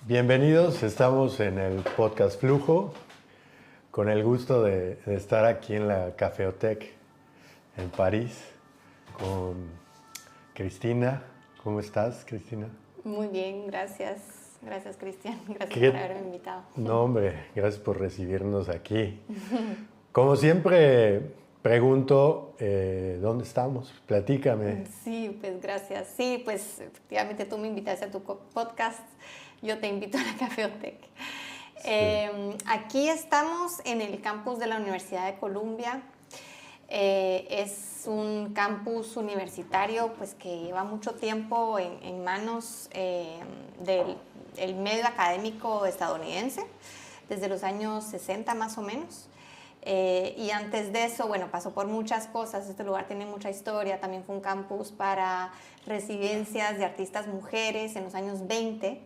Bienvenidos, estamos en el podcast Flujo, con el gusto de estar aquí en la Caféothèque en París con Cristina. ¿Cómo estás, Cristina? Muy bien, gracias. Gracias, Cristian. Gracias ¿Qué? por haberme invitado. No, hombre, gracias por recibirnos aquí. Como siempre, pregunto, ¿dónde estamos? Platícame. Sí, pues gracias. Sí, pues efectivamente tú me invitaste a tu podcast. Yo te invito a la Caféothèque. Sí. Aquí estamos en el campus de la Universidad de Columbia. Es un campus universitario pues, que lleva mucho tiempo en manos del medio académico estadounidense, desde los años 60 más o menos. Y antes de eso, bueno, pasó por muchas cosas. Este lugar tiene mucha historia. También fue un campus para residencias de artistas mujeres en los años 20.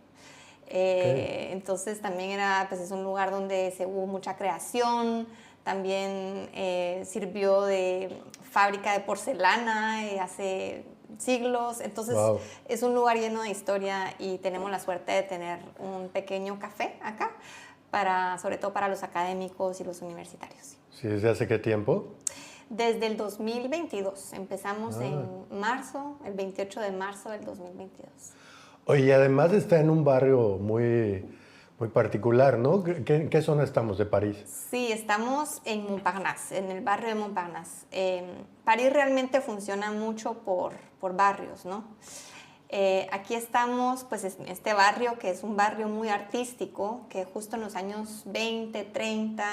Entonces también era, pues, es un lugar donde se hubo mucha creación. También sirvió de fábrica de porcelana hace siglos. Entonces Wow. es un lugar lleno de historia y tenemos la suerte de tener un pequeño café acá, sobre todo para los académicos y los universitarios. Sí, ¿desde hace qué tiempo? Desde el 2022. Empezamos en marzo, el 28 de marzo del 2022. Oye, y además está en un barrio muy particular, ¿no? ¿Qué zona estamos de París? Sí, estamos en Montparnasse, en el barrio de Montparnasse. París realmente funciona mucho por barrios, ¿no? Aquí estamos, pues, en este barrio, que es un barrio muy artístico, que justo en los años 20, 30,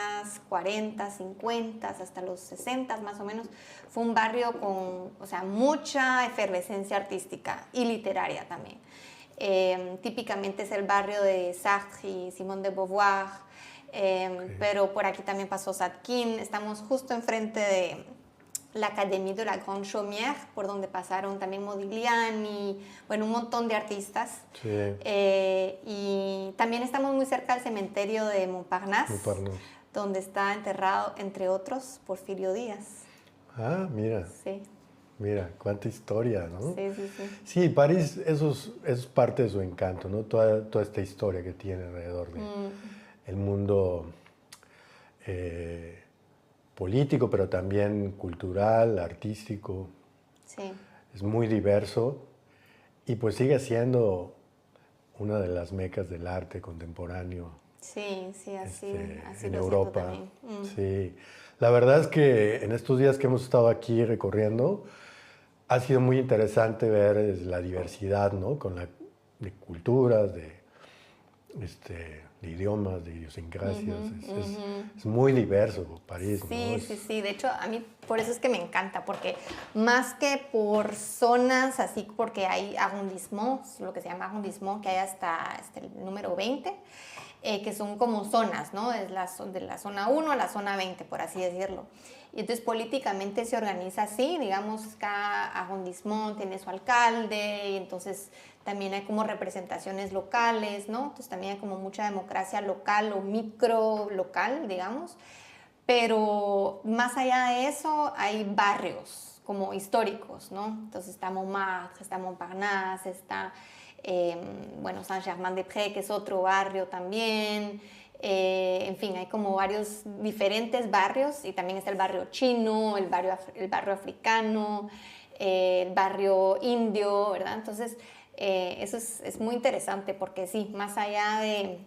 40, 50, hasta los 60 más o menos, fue un barrio con, o sea, mucha efervescencia artística y literaria también. Típicamente es el barrio de Sartre y Simone de Beauvoir, pero por aquí también pasó Sadkin. Estamos justo enfrente de la Académie de la Grande Chaumière, por donde pasaron también Modigliani, bueno, un montón de artistas. Sí. Y también estamos muy cerca del cementerio de Montparnasse, donde está enterrado, entre otros, Porfirio Díaz. Ah, mira. Sí. Mira, cuánta historia, ¿no? Sí, sí, sí. Sí, París, eso es parte de su encanto, ¿no? Toda esta historia que tiene alrededor de el mundo político, pero también cultural, artístico. Sí. Es muy diverso y pues sigue siendo una de las mecas del arte contemporáneo. Sí, sí, así en lo Europa. siento también. Sí. La verdad es que en estos días que hemos estado aquí recorriendo, ha sido muy interesante ver la diversidad, ¿no? De culturas, de idiomas, de idiosincrasias. Es muy diverso París, Sí, ¿no? sí. De hecho, a mí por eso es que me encanta, porque más que por zonas, así porque hay arrondissements, lo que se llama arrondissement, que hay hasta el número 20, que son como zonas, ¿no? Es de la zona 1 a la zona 20, por así decirlo. Y entonces políticamente se organiza así, digamos, cada arrondissement tiene su alcalde y entonces también hay como representaciones locales, ¿no? Entonces también hay como mucha democracia local o micro local, digamos. Pero más allá de eso hay barrios como históricos, ¿no? Entonces está Montmartre, está Montparnasse, está Saint-Germain-des-Prés, que es otro barrio también. En fin, hay como varios diferentes barrios y también está el barrio chino, el barrio africano, el barrio indio, ¿verdad? Entonces, eso es muy interesante porque sí, más allá de,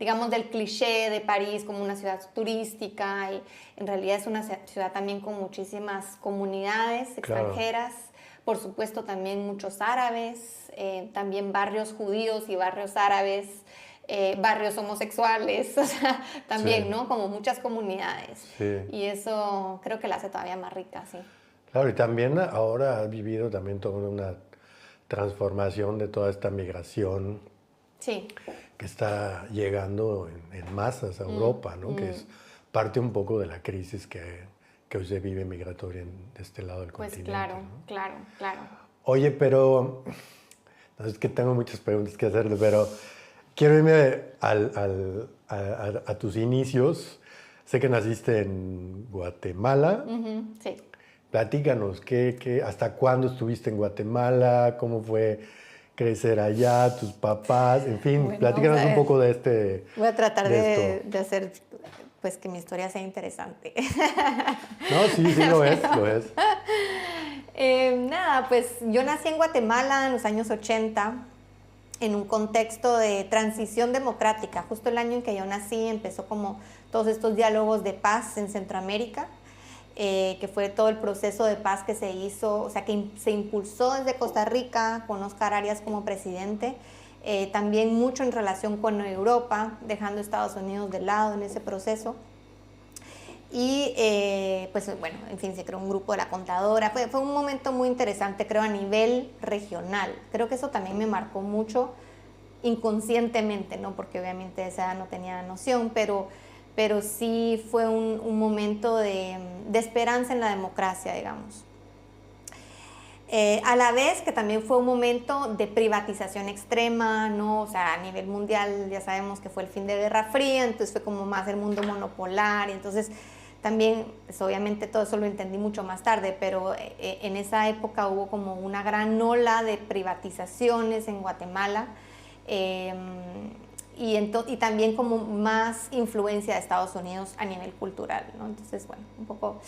digamos, del cliché de París como una ciudad turística, y en realidad es una ciudad también con muchísimas comunidades extranjeras. Claro. Por supuesto también muchos árabes, también barrios judíos y barrios árabes, barrios homosexuales, o sea, también, sí, ¿no? Como muchas comunidades. Sí. Y eso creo que la hace todavía más rica, sí. Claro, y también ahora ha vivido también toda una transformación de toda esta migración, sí, que está llegando en masas a Europa, ¿no? Que es parte un poco de la crisis que hoy se vive migratoria de este lado del continente. Pues claro, ¿no? claro. Oye, pero, no es que tengo muchas preguntas que hacerle, pero quiero irme a tus inicios. Sé que naciste en Guatemala. Sí. Platícanos, ¿hasta cuándo estuviste en Guatemala? ¿Cómo fue crecer allá, tus papás, en fin, bueno, platícanos un poco de este... Voy a tratar de hacer, pues, que mi historia sea interesante. No, sí lo es. Nada, pues yo nací en Guatemala en los años 80, en un contexto de transición democrática. Justo el año en que yo nací empezó como todos estos diálogos de paz en Centroamérica, que fue todo el proceso de paz que se hizo, o sea, que se impulsó desde Costa Rica con Oscar Arias como presidente, también mucho en relación con Europa, dejando Estados Unidos de lado en ese proceso. Y pues bueno, en fin, se creó un grupo de la contadora. Fue un momento muy interesante, creo, a nivel regional. Creo que eso también me marcó mucho inconscientemente, ¿no? Porque obviamente a esa edad no tenía noción, pero sí fue un momento de esperanza en la democracia, digamos. A la vez que también fue un momento de privatización extrema, ¿no? O sea, a nivel mundial ya sabemos que fue el fin de Guerra Fría, entonces fue como más el mundo monopolar, y entonces también, pues obviamente todo eso lo entendí mucho más tarde, pero en esa época hubo como una gran ola de privatizaciones en Guatemala, y también como más influencia de Estados Unidos a nivel cultural, ¿no? Entonces, bueno, un poco...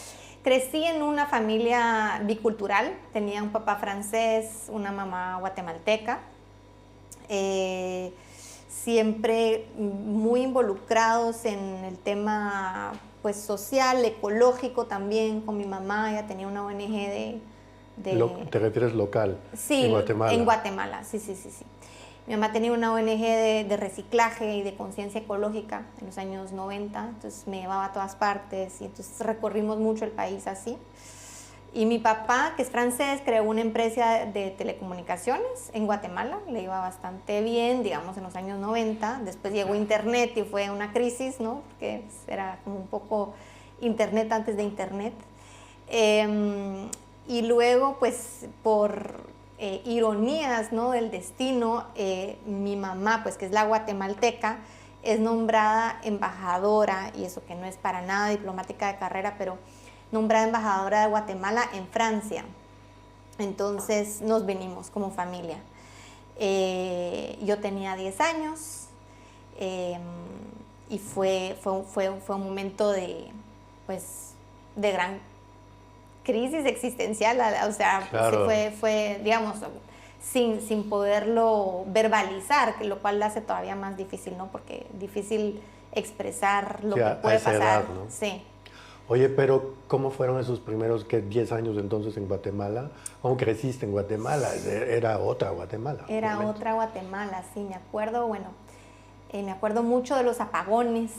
Crecí en una familia bicultural, tenía un papá francés, una mamá guatemalteca, siempre muy involucrados en el tema, pues, social, ecológico también. Con mi mamá, ella tenía una ONG ¿Te refieres local? Sí, en Guatemala. En Guatemala, sí. Mi mamá tenía una ONG de reciclaje y de conciencia ecológica en los años 90, entonces me llevaba a todas partes y entonces recorrimos mucho el país así. Y mi papá, que es francés, creó una empresa de telecomunicaciones en Guatemala, le iba bastante bien, digamos, en los años 90. Después llegó Internet y fue una crisis, ¿no? Porque era como un poco Internet antes de Internet. Y luego, pues, por ironías, ¿no?, del destino, mi mamá, pues, que es la guatemalteca, es nombrada embajadora, y eso que no es para nada diplomática de carrera, pero nombrada embajadora de Guatemala en Francia. Entonces nos venimos como familia. Yo tenía 10 años, y fue un momento de gran crisis existencial, o sea, claro. fue, digamos, sin poderlo verbalizar, lo cual lo hace todavía más difícil, ¿no? Porque es difícil expresar lo que puede pasar. Edad, ¿no? Sí. Oye, pero ¿cómo fueron esos primeros 10 años entonces en Guatemala? ¿Cómo creciste en Guatemala? Era otra Guatemala. Era obviamente otra Guatemala, sí, me acuerdo, me acuerdo mucho de los apagones.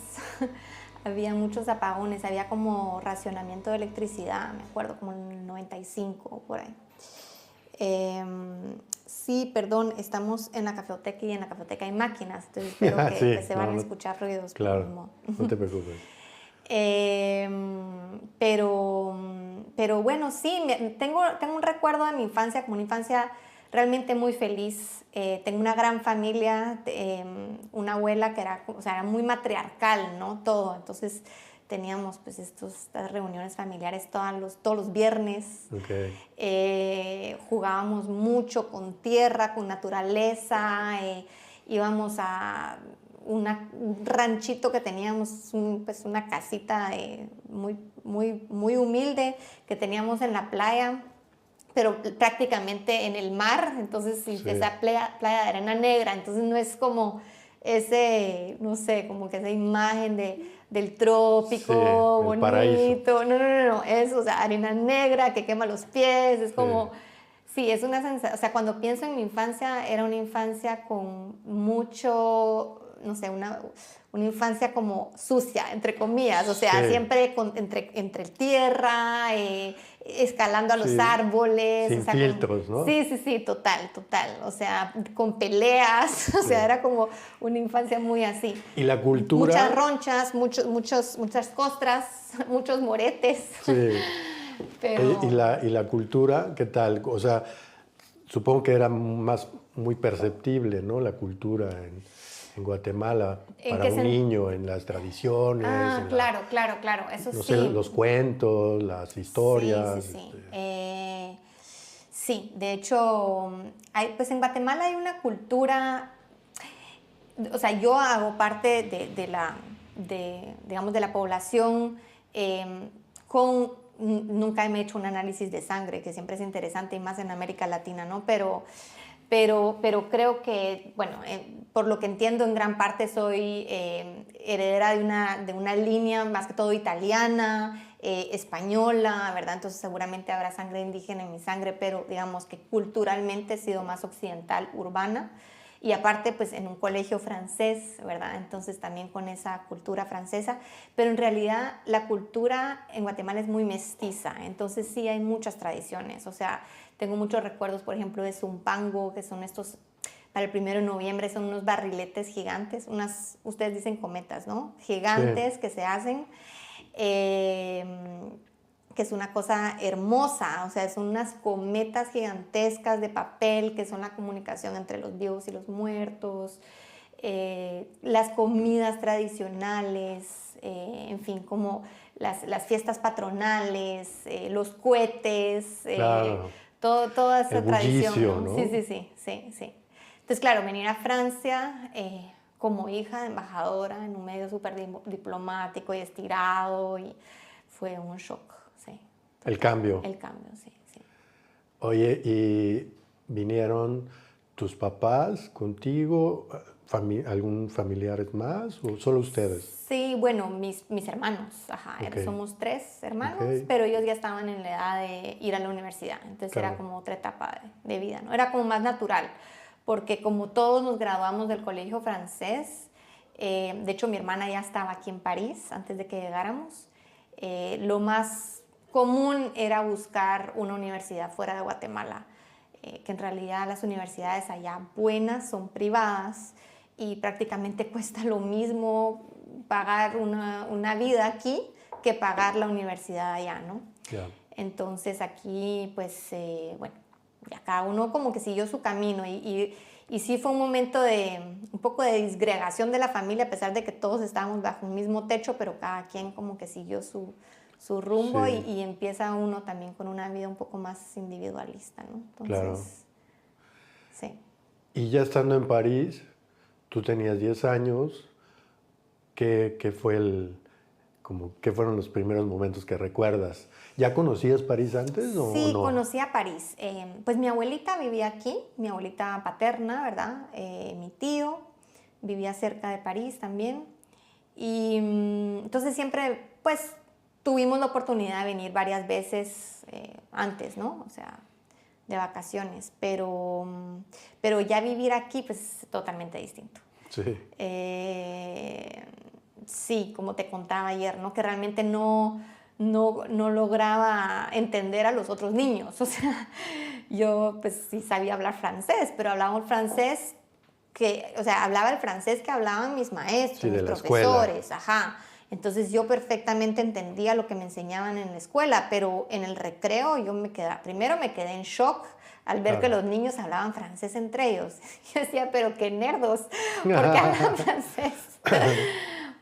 Había muchos apagones, había como racionamiento de electricidad, me acuerdo, como en el 95, por ahí. Sí, perdón, estamos en la cafeteca y en la cafeteca hay máquinas, entonces espero que se van a escuchar ruidos. Claro, no te preocupes. Pero bueno, sí, tengo un recuerdo de mi infancia, como una infancia realmente muy feliz. Tengo una gran familia, una abuela que era muy matriarcal, ¿no? Todo. Entonces teníamos pues estas reuniones familiares todos los viernes. Okay. Jugábamos mucho con tierra, con naturaleza, íbamos a un ranchito que teníamos, una casita muy humilde que teníamos en la playa, pero prácticamente en el mar, entonces sí. Esa playa de arena negra, entonces no es como no sé, como que esa imagen del trópico, sí, bonito, paraíso. No, es, arena negra que quema los pies, es como, sí, es una sensación, o sea, cuando pienso en mi infancia, era una infancia con mucho, no sé, una infancia como sucia, entre comillas, o sea, siempre entre tierra, escalando a los árboles. Sin filtros, ¿no? Sí, total, o sea, con peleas, o sea, era como una infancia muy así. ¿Y la cultura? Muchas ronchas, muchas costras, muchos moretes. Sí. Pero... ¿Y la cultura qué tal? O sea, supongo que era muy perceptible, ¿no? La cultura en Guatemala para un niño, en las tradiciones. Claro, eso no sí. sé, los cuentos, las historias. Sí. Sí, de hecho, pues en Guatemala hay una cultura, o sea, yo hago parte digamos, de la población nunca me he hecho un análisis de sangre, que siempre es interesante y más en América Latina, ¿no? Pero creo que, bueno, por lo que entiendo, en gran parte soy heredera de una línea más que todo italiana, española, ¿verdad? Entonces seguramente habrá sangre indígena en mi sangre, pero digamos que culturalmente he sido más occidental, urbana. Y aparte, pues en un colegio francés, ¿verdad? Entonces también con esa cultura francesa. Pero en realidad la cultura en Guatemala es muy mestiza, entonces sí hay muchas tradiciones. O sea, tengo muchos recuerdos, por ejemplo, de Zumpango, que son estos, para el 1 de noviembre, son unos barriletes gigantes, ustedes dicen cometas, ¿no? Gigantes, sí, que se hacen. Que es una cosa hermosa, o sea, son unas cometas gigantescas de papel que son la comunicación entre los vivos y los muertos, las comidas tradicionales, en fin, como las fiestas patronales, los cohetes, claro. Toda esa tradición, bullicio, ¿no? ¿no? Sí. Entonces, claro, venir a Francia como hija de embajadora en un medio súper diplomático y estirado, y fue un shock. Sí, el cambio. El cambio, sí. Oye, ¿y vinieron tus papás contigo? ¿Algún familiares más o solo ustedes? Sí, bueno, mis hermanos, okay. Somos 3 hermanos, okay, pero ellos ya estaban en la edad de ir a la universidad, entonces claro, era como otra etapa de vida, ¿no? Era como más natural, porque como todos nos graduamos del colegio francés, de hecho mi hermana ya estaba aquí en París antes de que llegáramos, lo más común era buscar una universidad fuera de Guatemala, que en realidad las universidades allá buenas son privadas y prácticamente cuesta lo mismo pagar una vida aquí que pagar la universidad allá, ¿no? Yeah. Entonces aquí, pues, bueno, ya cada uno como que siguió su camino y sí fue un momento un poco de disgregación de la familia, a pesar de que todos estábamos bajo un mismo techo, pero cada quien como que siguió su rumbo, sí, y empieza uno también con una vida un poco más individualista, ¿no? Entonces, claro. Sí. Y ya estando en París, tú tenías 10 años, ¿qué fueron los primeros momentos que recuerdas? ¿Ya conocías París antes o no? Sí, conocía París. Pues mi abuelita vivía aquí, mi abuelita paterna, ¿verdad? Mi tío vivía cerca de París también. Y entonces siempre, pues, tuvimos la oportunidad de venir varias veces antes, ¿no? O sea, de vacaciones. Pero ya vivir aquí, pues, es totalmente distinto. Sí. Sí, como te contaba ayer, ¿no? Que realmente no lograba entender a los otros niños. O sea, yo pues sí sabía hablar francés, pero hablaba un francés hablaba el francés que hablaban mis maestros, sí, mis profesores, escuela. Entonces yo perfectamente entendía lo que me enseñaban en la escuela, pero en el recreo primero me quedé en shock al ver, claro, que los niños hablaban francés entre ellos. Yo decía, pero qué nerdos, ¿por qué hablan francés?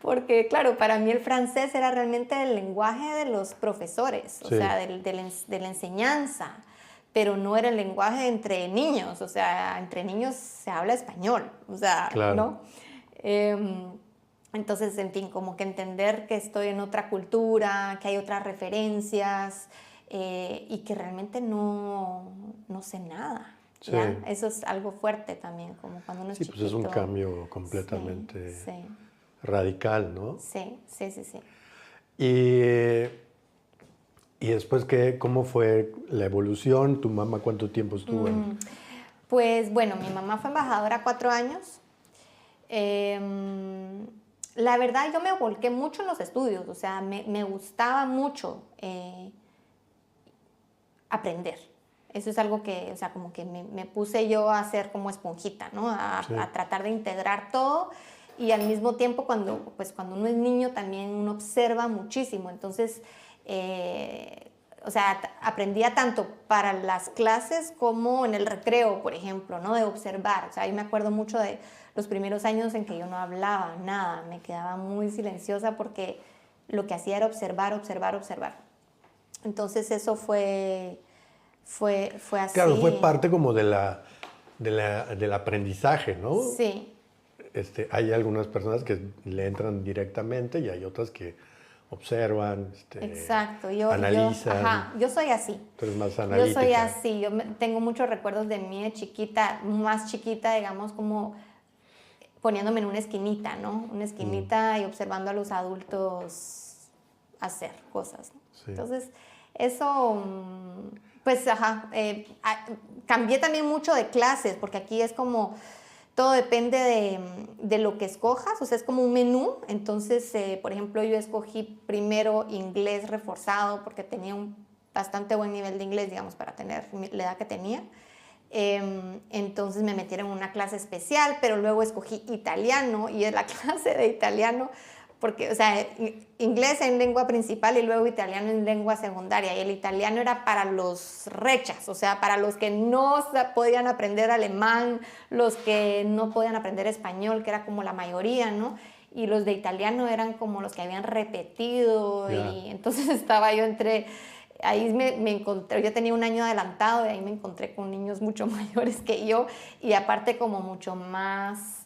Porque, claro, para mí el francés era realmente el lenguaje de los profesores, o sea, de la enseñanza, pero no era el lenguaje entre niños, o sea, entre niños se habla español, o sea, claro, ¿no? Entonces, en fin, como que entender que estoy en otra cultura, que hay otras referencias y que realmente no sé nada. Sí. ¿Ya? Eso es algo fuerte también, como cuando uno es chiquito. Sí, pues es un cambio completamente radical, ¿no? Sí. Y después, ¿cómo fue la evolución? ¿Tu mamá cuánto tiempo estuvo en...? Pues, bueno, mi mamá fue embajadora 4 años. La verdad, yo me volqué mucho en los estudios, o sea, me gustaba mucho aprender. Eso es algo que, o sea, como que me puse yo a hacer como esponjita, ¿no? A tratar de integrar todo y al mismo tiempo cuando uno es niño también uno observa muchísimo. Entonces, o sea, aprendía tanto para las clases como en el recreo, por ejemplo, ¿no? De observar. O sea, yo me acuerdo mucho de los primeros años en que yo no hablaba nada, me quedaba muy silenciosa porque lo que hacía era observar. Entonces eso fue fue así. Claro, fue parte como del aprendizaje, ¿no? Sí. Hay algunas personas que le entran directamente y hay otras que observan, Exacto. analizan. Yo soy así. Tú eres más analítica. Yo soy así. Tengo muchos recuerdos de mí de chiquita, más chiquita, digamos, como poniéndome en una esquinita, ¿no? Una esquinita y observando a los adultos hacer cosas, ¿no? Sí. Entonces, eso, pues, cambié también mucho de clases, porque aquí es como, todo depende de lo que escojas, o sea, es como un menú. Entonces, por ejemplo, yo escogí primero inglés reforzado, porque tenía un bastante buen nivel de inglés, digamos, para tener la edad que tenía. Entonces me metieron en una clase especial, pero luego escogí italiano, y es la clase de italiano, porque, o sea, inglés en lengua principal y luego italiano en lengua secundaria, y el italiano era para los rechas, o sea, para los que no podían aprender alemán, los que no podían aprender español, que era como la mayoría, ¿no? Y los de italiano eran como los que habían repetido, y entonces estaba yo entre... Ahí me encontré, yo tenía un año adelantado, y ahí me encontré con niños mucho mayores que yo, y aparte como mucho más...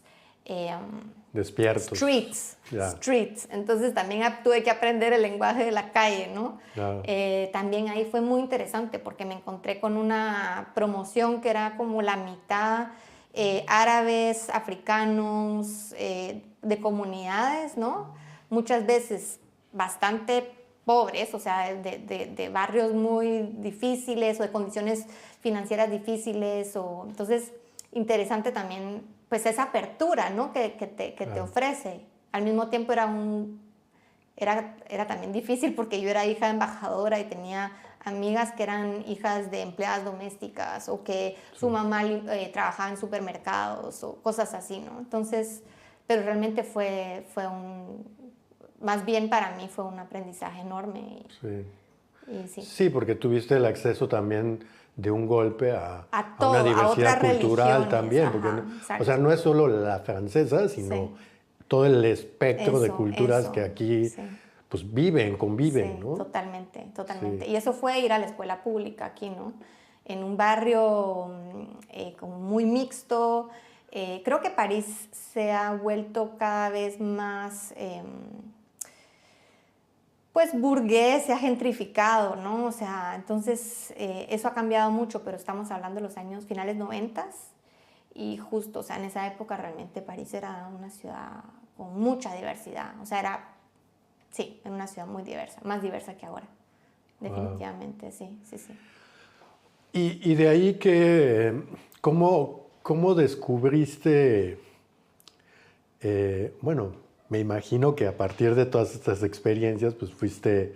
despiertos. Streets. Entonces también tuve que aprender el lenguaje de la calle, ¿no? También ahí fue muy interesante, porque me encontré con una promoción que era como la mitad árabes, africanos, de comunidades, ¿no? Muchas veces bastante pobres, o sea, de barrios muy difíciles o de condiciones financieras difíciles. Entonces, interesante también, pues, esa apertura, ¿no? que te ofrece. Al mismo tiempo era también difícil, porque yo era hija de embajadora y tenía amigas que eran hijas de empleadas domésticas, o que su mamá trabajaba en supermercados o cosas así, ¿no? Entonces, pero realmente más bien para mí fue un aprendizaje enorme. Sí, porque tuviste el acceso también de un golpe a una diversidad cultural también. Porque o sea, no es solo la francesa, sino todo el espectro de culturas que aquí pues conviven, ¿no? Totalmente. Sí. Y eso fue ir a la escuela pública aquí, ¿no? En un barrio como muy mixto. Creo que París se ha vuelto cada vez más... pues burgués, se ha gentrificado, ¿no? O sea, entonces eso ha cambiado mucho, pero estamos hablando de los años finales 90, y justo, o sea, en esa época realmente París era una ciudad con mucha diversidad, o sea, era una ciudad muy diversa, más diversa que ahora, definitivamente. Sí. Y de ahí que, ¿cómo descubriste, bueno, me imagino que a partir de todas estas experiencias, pues fuiste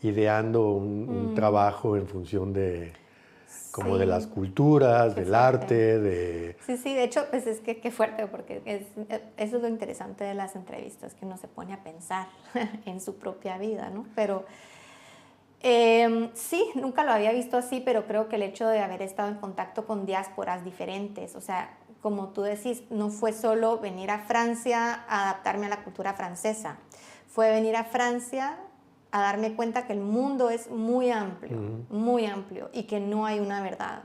ideando un trabajo en función de las culturas, del arte, Sí, de hecho, pues es que qué fuerte, porque eso es lo interesante de las entrevistas, que uno se pone a pensar en su propia vida, ¿no? Pero sí, nunca lo había visto así, pero creo que el hecho de haber estado en contacto con diásporas diferentes, o sea, como tú decís, no fue solo venir a Francia a adaptarme a la cultura francesa, fue venir a Francia a darme cuenta que el mundo es muy amplio, y que no hay una verdad,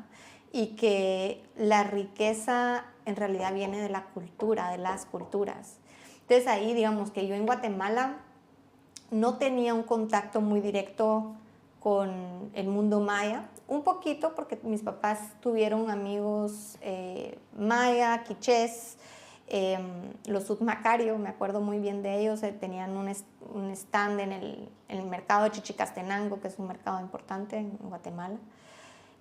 y que la riqueza en realidad viene de la cultura, de las culturas. Entonces ahí, digamos que yo en Guatemala no tenía un contacto muy directo con el mundo maya, un poquito porque mis papás tuvieron amigos maya, quichés, los Utmacario, me acuerdo muy bien de ellos, tenían un stand en el mercado de Chichicastenango, que es un mercado importante en Guatemala,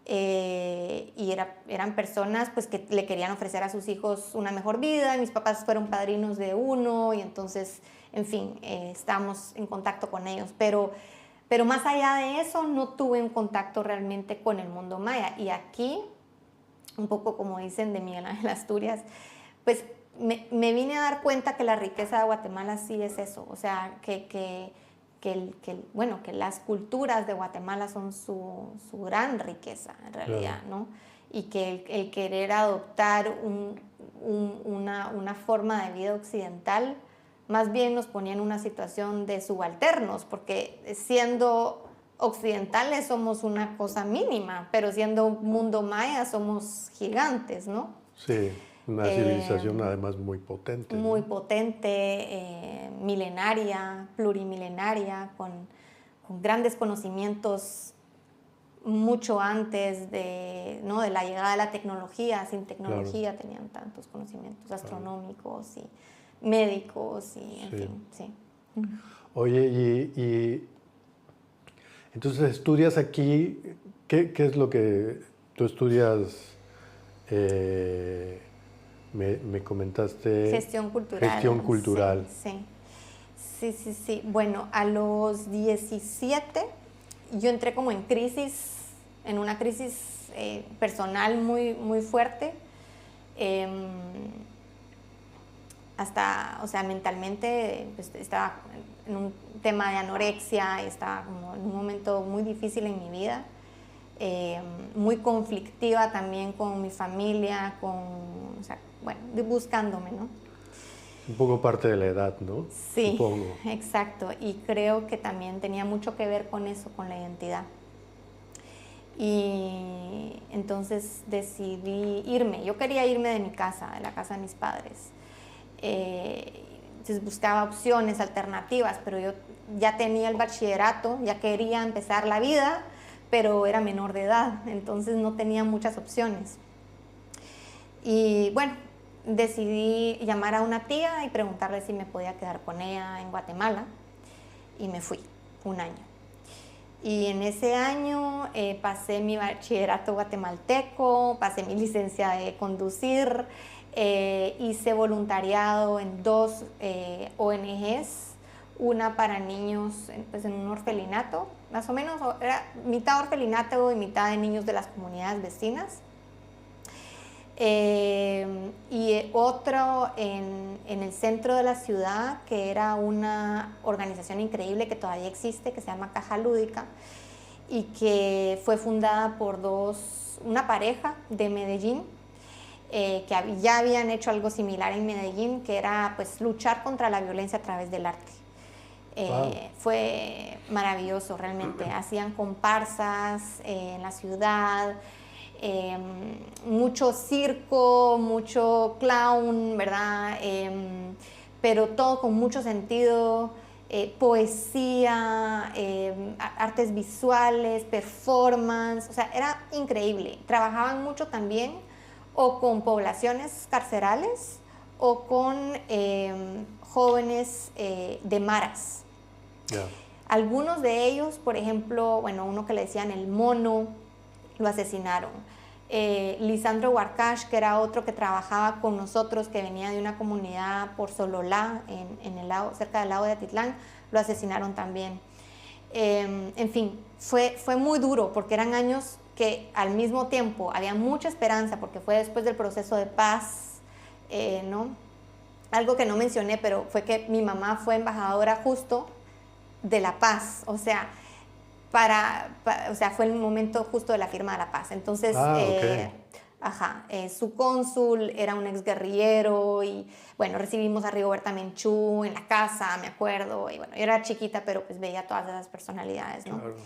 y eran personas pues, que le querían ofrecer a sus hijos una mejor vida. Mis papás fueron padrinos de uno, y entonces, en fin, estábamos en contacto con ellos, pero más allá de eso no tuve un contacto realmente con el mundo maya. Y aquí, un poco como dicen de Miguel Ángel Asturias, pues me vine a dar cuenta que la riqueza de Guatemala sí es eso, o sea, que las culturas de Guatemala son su gran riqueza en realidad, ¿no? Y que el querer adoptar una forma de vida occidental más bien nos ponía en una situación de subalternos, porque siendo occidentales somos una cosa mínima, pero siendo un mundo maya somos gigantes, ¿no? Sí, una civilización además muy potente. Muy potente, milenaria, plurimilenaria, con grandes conocimientos mucho antes de la llegada de la tecnología. Sin tecnología tenían tantos conocimientos astronómicos y médicos y en fin, sí. Oye, y entonces estudias aquí, ¿qué es lo que tú estudias? Me comentaste... Gestión cultural. Gestión cultural. Sí. Bueno, a los 17 yo entré como en una crisis personal muy, muy fuerte. Hasta, o sea, mentalmente pues, estaba en un tema de anorexia, estaba como en un momento muy difícil en mi vida, muy conflictiva también con mi familia, buscándome, ¿no? Un poco parte de la edad, ¿no? Sí, supongo. Exacto, y creo que también tenía mucho que ver con eso, con la identidad. Y entonces decidí irme. Yo quería irme de mi casa, de la casa de mis padres. Entonces buscaba opciones, alternativas, pero yo ya tenía el bachillerato, ya quería empezar la vida, pero era menor de edad, entonces no tenía muchas opciones. Y bueno, decidí llamar a una tía y preguntarle si me podía quedar con ella en Guatemala, y me fui un año. Y en ese año pasé mi bachillerato guatemalteco, pasé mi licencia de conducir, hice voluntariado en 2 ONGs, una para niños pues en un orfelinato, más o menos, era mitad orfelinato y mitad de niños de las comunidades vecinas. Y otro en el centro de la ciudad, que era una organización increíble que todavía existe, que se llama Caja Lúdica, y que fue fundada por una pareja de Medellín, que ya habían hecho algo similar en Medellín, que era pues luchar contra la violencia a través del arte. Wow. Fue maravilloso realmente. Hacían comparsas en la ciudad, mucho circo, mucho clown, ¿verdad? Pero todo con mucho sentido, poesía, artes visuales, performance, o sea, era increíble. Trabajaban mucho también o con poblaciones carcerales o con jóvenes de maras. Yeah. Algunos de ellos, por ejemplo, uno que le decían el mono, lo asesinaron. Lisandro Huarcash, que era otro que trabajaba con nosotros, que venía de una comunidad por Sololá, en el lago, cerca del lago de Atitlán, lo asesinaron también. En fin, fue muy duro, porque eran años que al mismo tiempo había mucha esperanza, porque fue después del proceso de paz, ¿no? Algo que no mencioné, pero fue que mi mamá fue embajadora justo de la paz, o sea, fue el momento justo de la firma de la paz. Entonces, su cónsul era un exguerrillero y, recibimos a Rigoberta Menchú en la casa, me acuerdo, y yo era chiquita, pero pues veía todas esas personalidades, ¿no? Claro.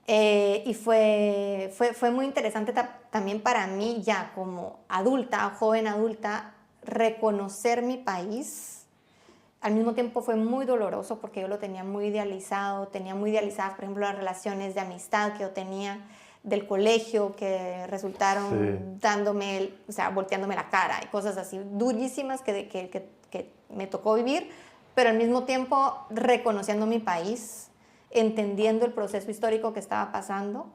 Y fue muy interesante también para mí, ya como adulta, joven adulta, reconocer mi país. Al mismo tiempo fue muy doloroso porque yo lo tenía muy idealizado, tenía muy idealizadas, por ejemplo, las relaciones de amistad que yo tenía del colegio, que resultaron volteándome la cara y cosas así durísimas que me tocó vivir, pero al mismo tiempo reconociendo mi país, entendiendo el proceso histórico que estaba pasando,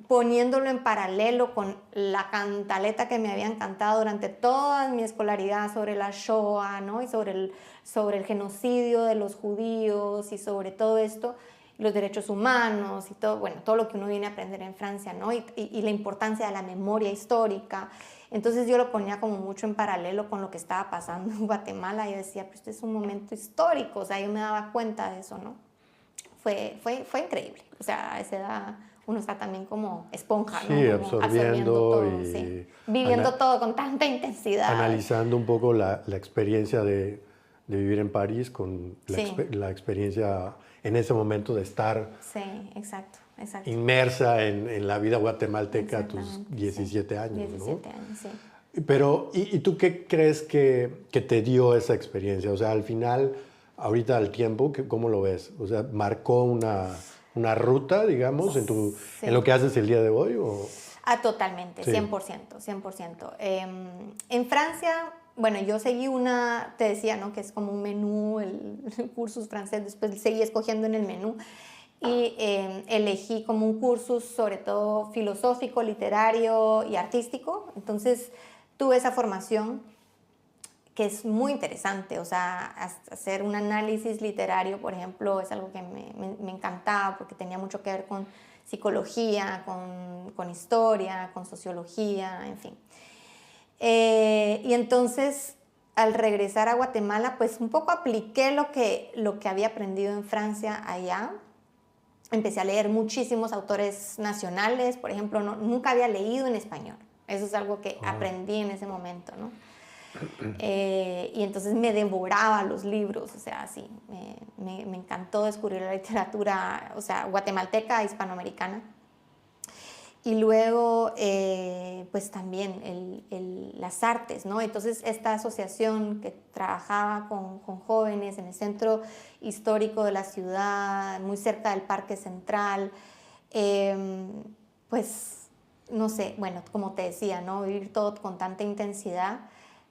poniéndolo en paralelo con la cantaleta que me habían cantado durante toda mi escolaridad sobre la Shoah, ¿no? Y sobre el genocidio de los judíos y sobre todo esto, los derechos humanos y todo, todo lo que uno viene a aprender en Francia, ¿no? Y la importancia de la memoria histórica. Entonces yo lo ponía como mucho en paralelo con lo que estaba pasando en Guatemala. Yo decía, pues este es un momento histórico, o sea, yo me daba cuenta de eso, ¿no? Fue increíble, o sea, a esa edad uno está también como esponja, ¿no? Sí, como absorbiendo todo, y... Sí. Viviendo todo con tanta intensidad. Analizando un poco la experiencia de de vivir en París con Sí. la experiencia en ese momento de estar Sí, exacto, exacto. inmersa en la vida guatemalteca a tus Exactamente, 17 sí. años, 17 ¿no? años, sí. Pero, ¿y tú qué crees que te dio esa experiencia? O sea, al final, ahorita al tiempo, ¿cómo lo ves? O sea, ¿marcó una ruta, digamos, en lo Sí. que haces el día de hoy? ¿O? Ah, totalmente, Sí. 100%, 100%. En Francia, bueno, yo seguí te decía, ¿no? Que es como un menú, el cursus francés, después seguí escogiendo en el menú y elegí como un cursus sobre todo filosófico, literario y artístico. Entonces tuve esa formación que es muy interesante, o sea, hacer un análisis literario, por ejemplo, es algo que me encantaba porque tenía mucho que ver con psicología, con historia, con sociología, en fin. Y entonces, al regresar a Guatemala, pues un poco apliqué lo que había aprendido en Francia allá. Empecé a leer muchísimos autores nacionales, por ejemplo, nunca había leído en español. Eso es algo que aprendí en ese momento, ¿no? Y entonces me devoraba los libros, o sea, sí, me encantó descubrir la literatura, o sea, guatemalteca, hispanoamericana. Y luego, pues también las artes, ¿no? Entonces, esta asociación que trabajaba con jóvenes en el centro histórico de la ciudad, muy cerca del Parque Central, pues, no sé, bueno, como te decía, ¿no? Vivir todo con tanta intensidad.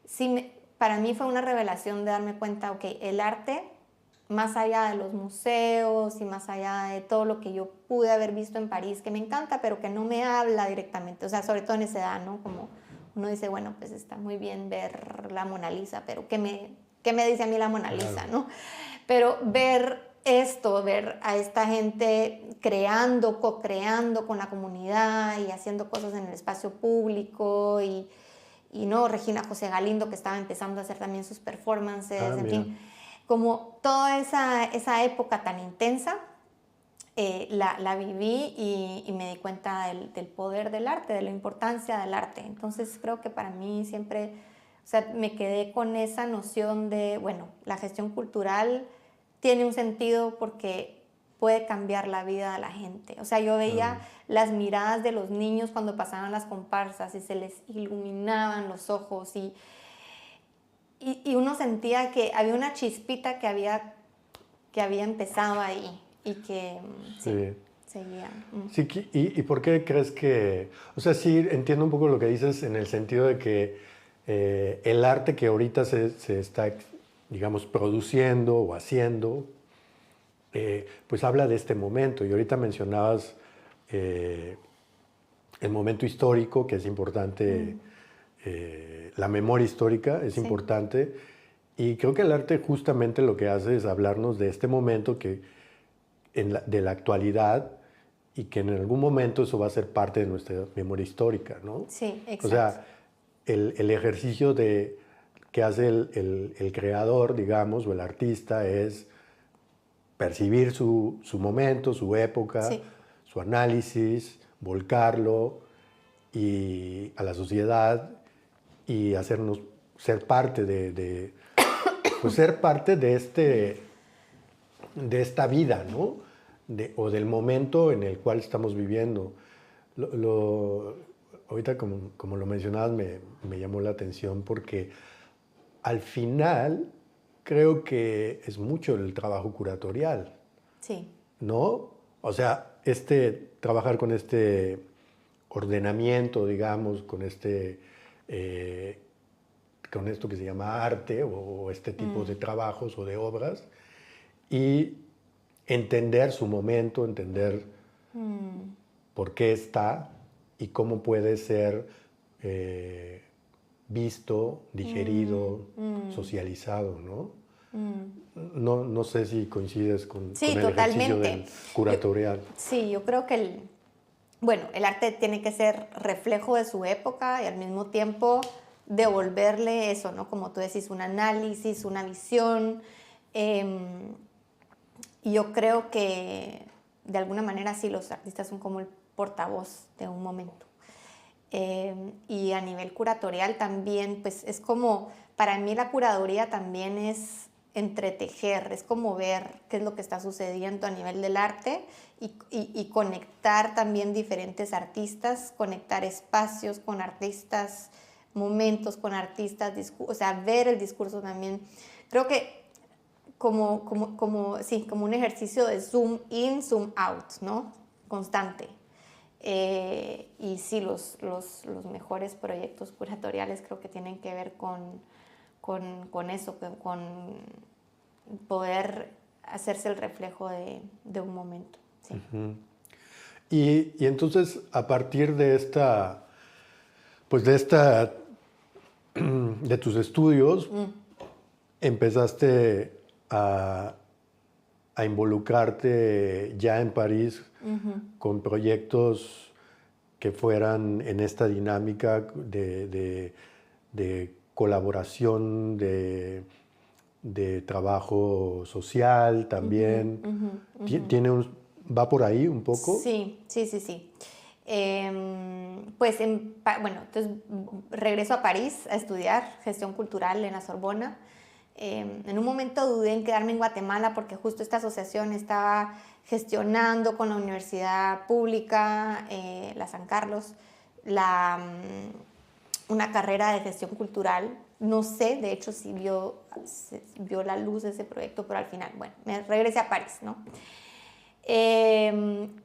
Sí, para mí fue una revelación de darme cuenta, ok, el arte, más allá de los museos y más allá de todo lo que yo pude haber visto en París, que me encanta, pero que no me habla directamente, o sea, sobre todo en esa edad, ¿no? Como uno dice, bueno, pues está muy bien ver la Mona Lisa, pero ¿qué me dice a mí la Mona Lisa, no? Pero ver esto, ver a esta gente creando, co-creando con la comunidad y haciendo cosas en el espacio público y no, Regina José Galindo, que estaba empezando a hacer también sus performances, en fin, como toda esa época tan intensa, la viví y me di cuenta del poder del arte, de la importancia del arte. Entonces creo que para mí siempre, o sea, me quedé con esa noción de, bueno, la gestión cultural tiene un sentido porque puede cambiar la vida de la gente. O sea, yo veía las miradas de los niños cuando pasaban las comparsas y se les iluminaban los ojos y uno sentía que había una chispita que había empezado ahí y que sí, seguía. Sí, ¿y por qué crees que...? O sea, sí, entiendo un poco lo que dices en el sentido de que el arte que ahorita se está, digamos, produciendo o haciendo, pues habla de este momento. Y ahorita mencionabas el momento histórico, que es importante, la memoria histórica es importante. Y creo que el arte justamente lo que hace es hablarnos de este momento de la actualidad y que en algún momento eso va a ser parte de nuestra memoria histórica, ¿no? Sí, exacto. O sea, el ejercicio que hace el creador, digamos, o el artista es percibir su momento, su época, su análisis, volcarlo a la sociedad y hacernos ser parte pues ser parte de esta vida, ¿no? O del momento en el cual estamos viviendo. Ahorita, como lo mencionabas, me llamó la atención porque al final creo que es mucho el trabajo curatorial. Sí. ¿No? O sea, trabajar con este ordenamiento, digamos, con esto que se llama arte o este tipo de trabajos o de obras y entender su momento, entender por qué está y cómo puede ser visto, digerido, socializado, ¿no? No sé si coincides con el ejercicio del curatorial. Yo creo que el arte tiene que ser reflejo de su época y al mismo tiempo devolverle eso, ¿no? Como tú decís, un análisis, una visión. Y yo creo que de alguna manera sí los artistas son como el portavoz de un momento. Y a nivel curatorial también, pues es como, para mí la curaduría también es entretejer, es como ver qué es lo que está sucediendo a nivel del arte y conectar también diferentes artistas, conectar espacios con artistas, momentos con artistas, o sea, ver el discurso también. Creo que como un ejercicio de zoom in, zoom out, ¿no? Constante. Y sí, los mejores proyectos curatoriales creo que tienen que ver con eso, con poder hacerse el reflejo de un momento. Sí. Uh-huh. Y entonces, a partir de de tus estudios, empezaste a involucrarte ya en París con proyectos que fueran en esta dinámica de colaboración, de trabajo social también. ¿Va por ahí un poco? Sí. Entonces regreso a París a estudiar gestión cultural en la Sorbona. En un momento dudé en quedarme en Guatemala porque justo esta asociación estaba gestionando con la universidad pública, la San Carlos, una carrera de gestión cultural. No sé, de hecho, si vio la luz de ese proyecto, pero al final, bueno, me regresé a París, ¿no? Y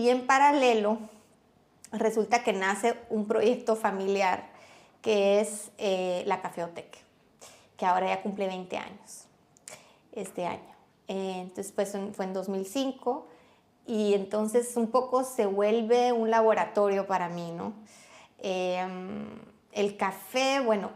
en paralelo resulta que nace un proyecto familiar que es la Cafeoteca, que ahora ya cumple 20 años este año. Entonces pues fue en 2005 y entonces un poco se vuelve un laboratorio para mí, ¿no? El café, bueno,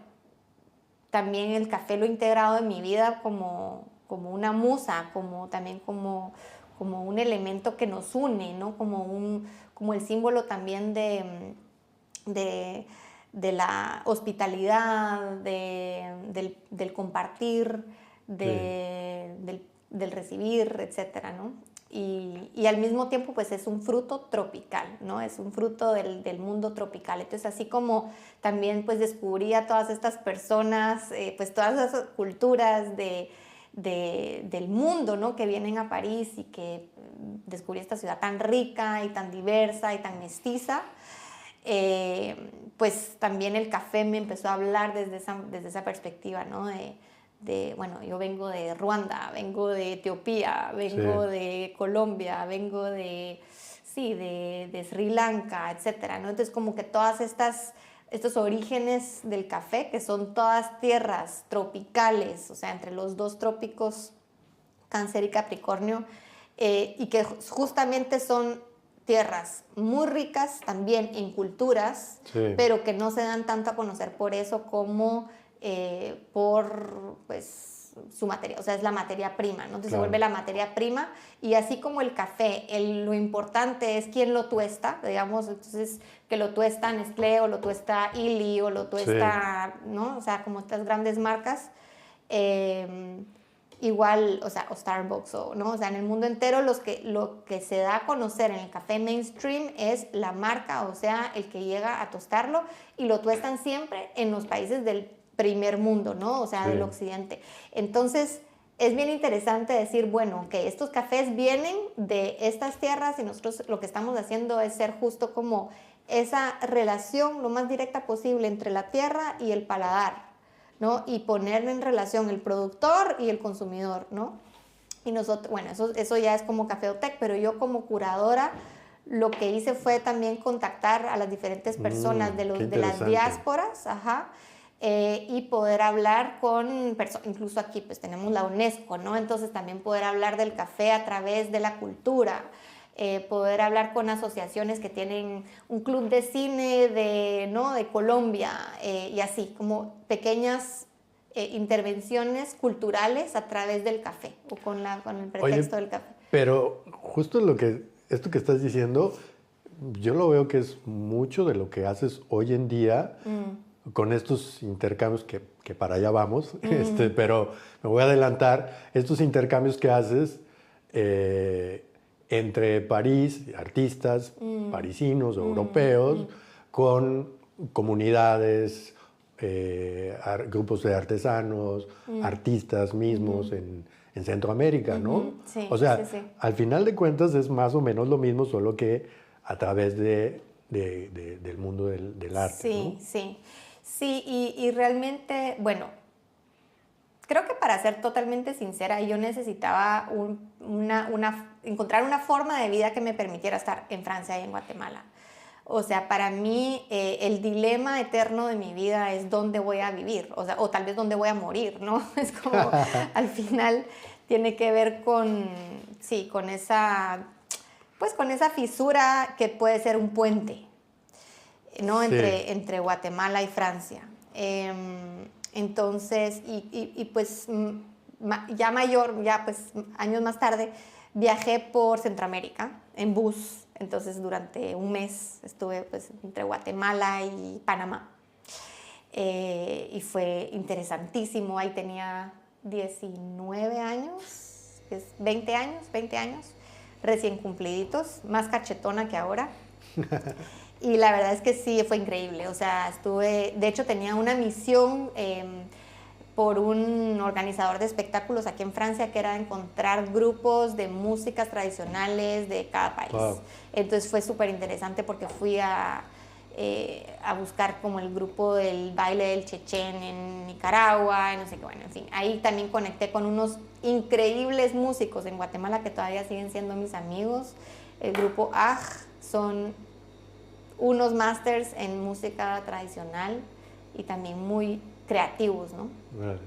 también el café lo he integrado en mi vida como una musa, también como un elemento que nos une, ¿no? Como el símbolo también de la hospitalidad, del compartir, del recibir, etcétera, ¿no? Y al mismo tiempo pues es un fruto tropical, ¿no? Es un fruto del mundo tropical. Entonces así como también pues descubrí a todas estas personas, pues todas esas culturas del mundo, ¿no? Que vienen a París y que descubrí esta ciudad tan rica y tan diversa y tan mestiza, pues también el café me empezó a hablar desde esa perspectiva, ¿no? Bueno, yo vengo de Ruanda, vengo de Etiopía, vengo de Colombia, vengo de Sri Lanka, etcétera, ¿no? Entonces como que todas estos orígenes del café, que son todas tierras tropicales, o sea, entre los dos trópicos, Cáncer y Capricornio, y que justamente son tierras muy ricas también en culturas, pero que no se dan tanto a conocer por eso como por pues su materia, o sea, es la materia prima, ¿no? Entonces se vuelve la materia prima, y así como el café, lo importante es quién lo tuesta, digamos, entonces que lo tuesta Nestlé o lo tuesta Illy o lo tuesta, ¿no? O sea, como estas grandes marcas, igual, o sea, o Starbucks, ¿no? O sea, en el mundo entero lo que se da a conocer en el café mainstream es la marca, o sea, el que llega a tostarlo, y lo tuestan siempre en los países del primer mundo, ¿no? O sea, del occidente. Entonces, es bien interesante decir, bueno, que estos cafés vienen de estas tierras y nosotros lo que estamos haciendo es ser justo como esa relación lo más directa posible entre la tierra y el paladar, ¿no? Y poner en relación el productor y el consumidor, ¿no? Y nosotros, bueno, eso ya es como Cafeotec, pero yo como curadora lo que hice fue también contactar a las diferentes personas de las diásporas, y poder hablar con personas, incluso aquí pues tenemos la UNESCO, ¿no? Entonces también poder hablar del café a través de la cultura, poder hablar con asociaciones que tienen un club de cine de Colombia, y así, como pequeñas intervenciones culturales a través del café o con el pretexto del café. Pero justo esto que estás diciendo, yo lo veo que es mucho de lo que haces hoy en día con estos intercambios que para allá vamos, pero me voy a adelantar, estos intercambios que haces entre París, artistas parisinos o europeos, con comunidades grupos de artesanos, artistas mismos en Centroamérica, ¿no? Sí, o sea, sí. Al final de cuentas es más o menos lo mismo, solo que a través del mundo del arte, sí, ¿no? Sí, y realmente, bueno, creo que para ser totalmente sincera, yo necesitaba encontrar una forma de vida que me permitiera estar en Francia y en Guatemala. O sea, para mí el dilema eterno de mi vida es dónde voy a vivir, o tal vez dónde voy a morir, ¿no? Es como, al final tiene que ver con esa fisura que puede ser un puente, ¿no? Sí. Entre Guatemala y Francia. Entonces, pues ya mayor, ya pues años más tarde, viajé por Centroamérica en bus. Entonces, durante un mes estuve pues entre Guatemala y Panamá. Y fue interesantísimo. Ahí tenía 19 años, 20 años, recién cumpliditos, más cachetona que ahora. Y la verdad es que sí, fue increíble. O sea, de hecho tenía una misión por un organizador de espectáculos aquí en Francia, que era encontrar grupos de músicas tradicionales de cada país. Wow. Entonces fue súper interesante porque fui a buscar como el grupo del baile del Chechén en Nicaragua, y no sé qué, bueno, en fin. Ahí también conecté con unos increíbles músicos en Guatemala que todavía siguen siendo mis amigos. El grupo AJ son unos másters en música tradicional y también muy creativos, ¿no? Vale.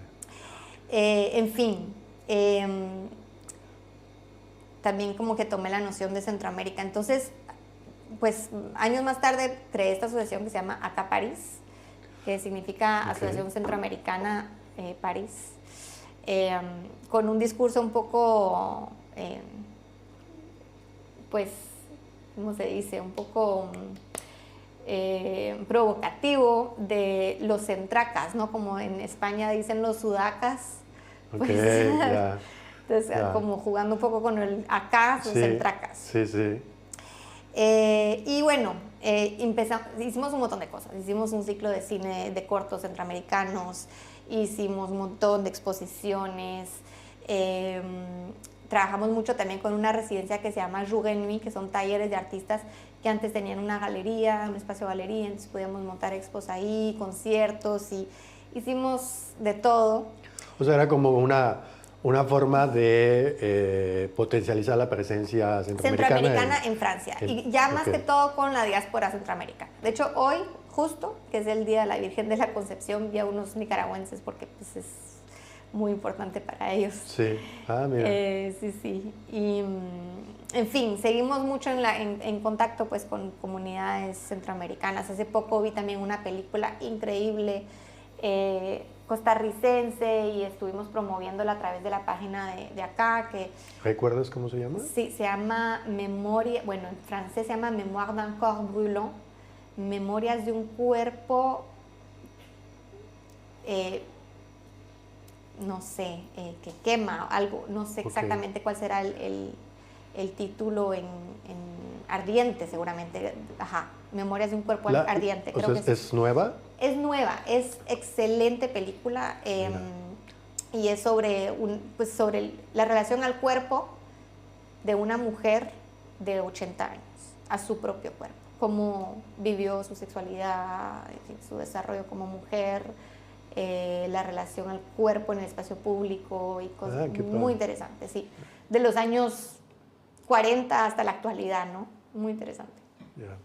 En fin, también como que tomé la noción de Centroamérica. Entonces, pues años más tarde creé esta asociación que se llama ACA París, que significa Asociación Centroamericana París, con un discurso un poco, pues, ¿cómo se dice? Un poco provocativo de los centracas, ¿no? Como en España dicen los sudacas. Pues, Ya. Entonces, Ya. como jugando un poco con el acá, los centracas. Sí. Y bueno, hicimos un montón de cosas. Hicimos un ciclo de cine de cortos centroamericanos, hicimos un montón de exposiciones, trabajamos mucho también con una residencia que se llama Jour et Nuit, que son talleres de artistas que antes tenían una galería, un espacio de galería, entonces podíamos montar expos ahí, conciertos, y hicimos de todo. O sea, era como una forma de potencializar la presencia centroamericana en Francia, y ya más que todo con la diáspora centroamericana. De hecho, hoy, justo, que es el Día de la Virgen de la Concepción, vi a unos nicaragüenses porque pues, es muy importante para ellos. Sí, mira. Sí. Y, en fin, seguimos mucho en contacto pues, con comunidades centroamericanas. Hace poco vi también una película increíble costarricense y estuvimos promoviéndola a través de la página de acá. ¿Recuerdas cómo se llama? Sí, se llama Memoria, bueno, en francés se llama Mémoire d'un corps brûlant, Memorias de un cuerpo, no sé, que quema, algo, no sé exactamente cuál será el título en ardiente, seguramente. Ajá, Memorias de un cuerpo ardiente. Creo que ¿es nueva? Es nueva, es excelente película y es sobre la relación al cuerpo de una mujer de 80 años, a su propio cuerpo, cómo vivió su sexualidad, su desarrollo como mujer, la relación al cuerpo en el espacio público y cosas muy interesantes, sí, de los años 40 hasta la actualidad, ¿no? Muy interesante. Yeah.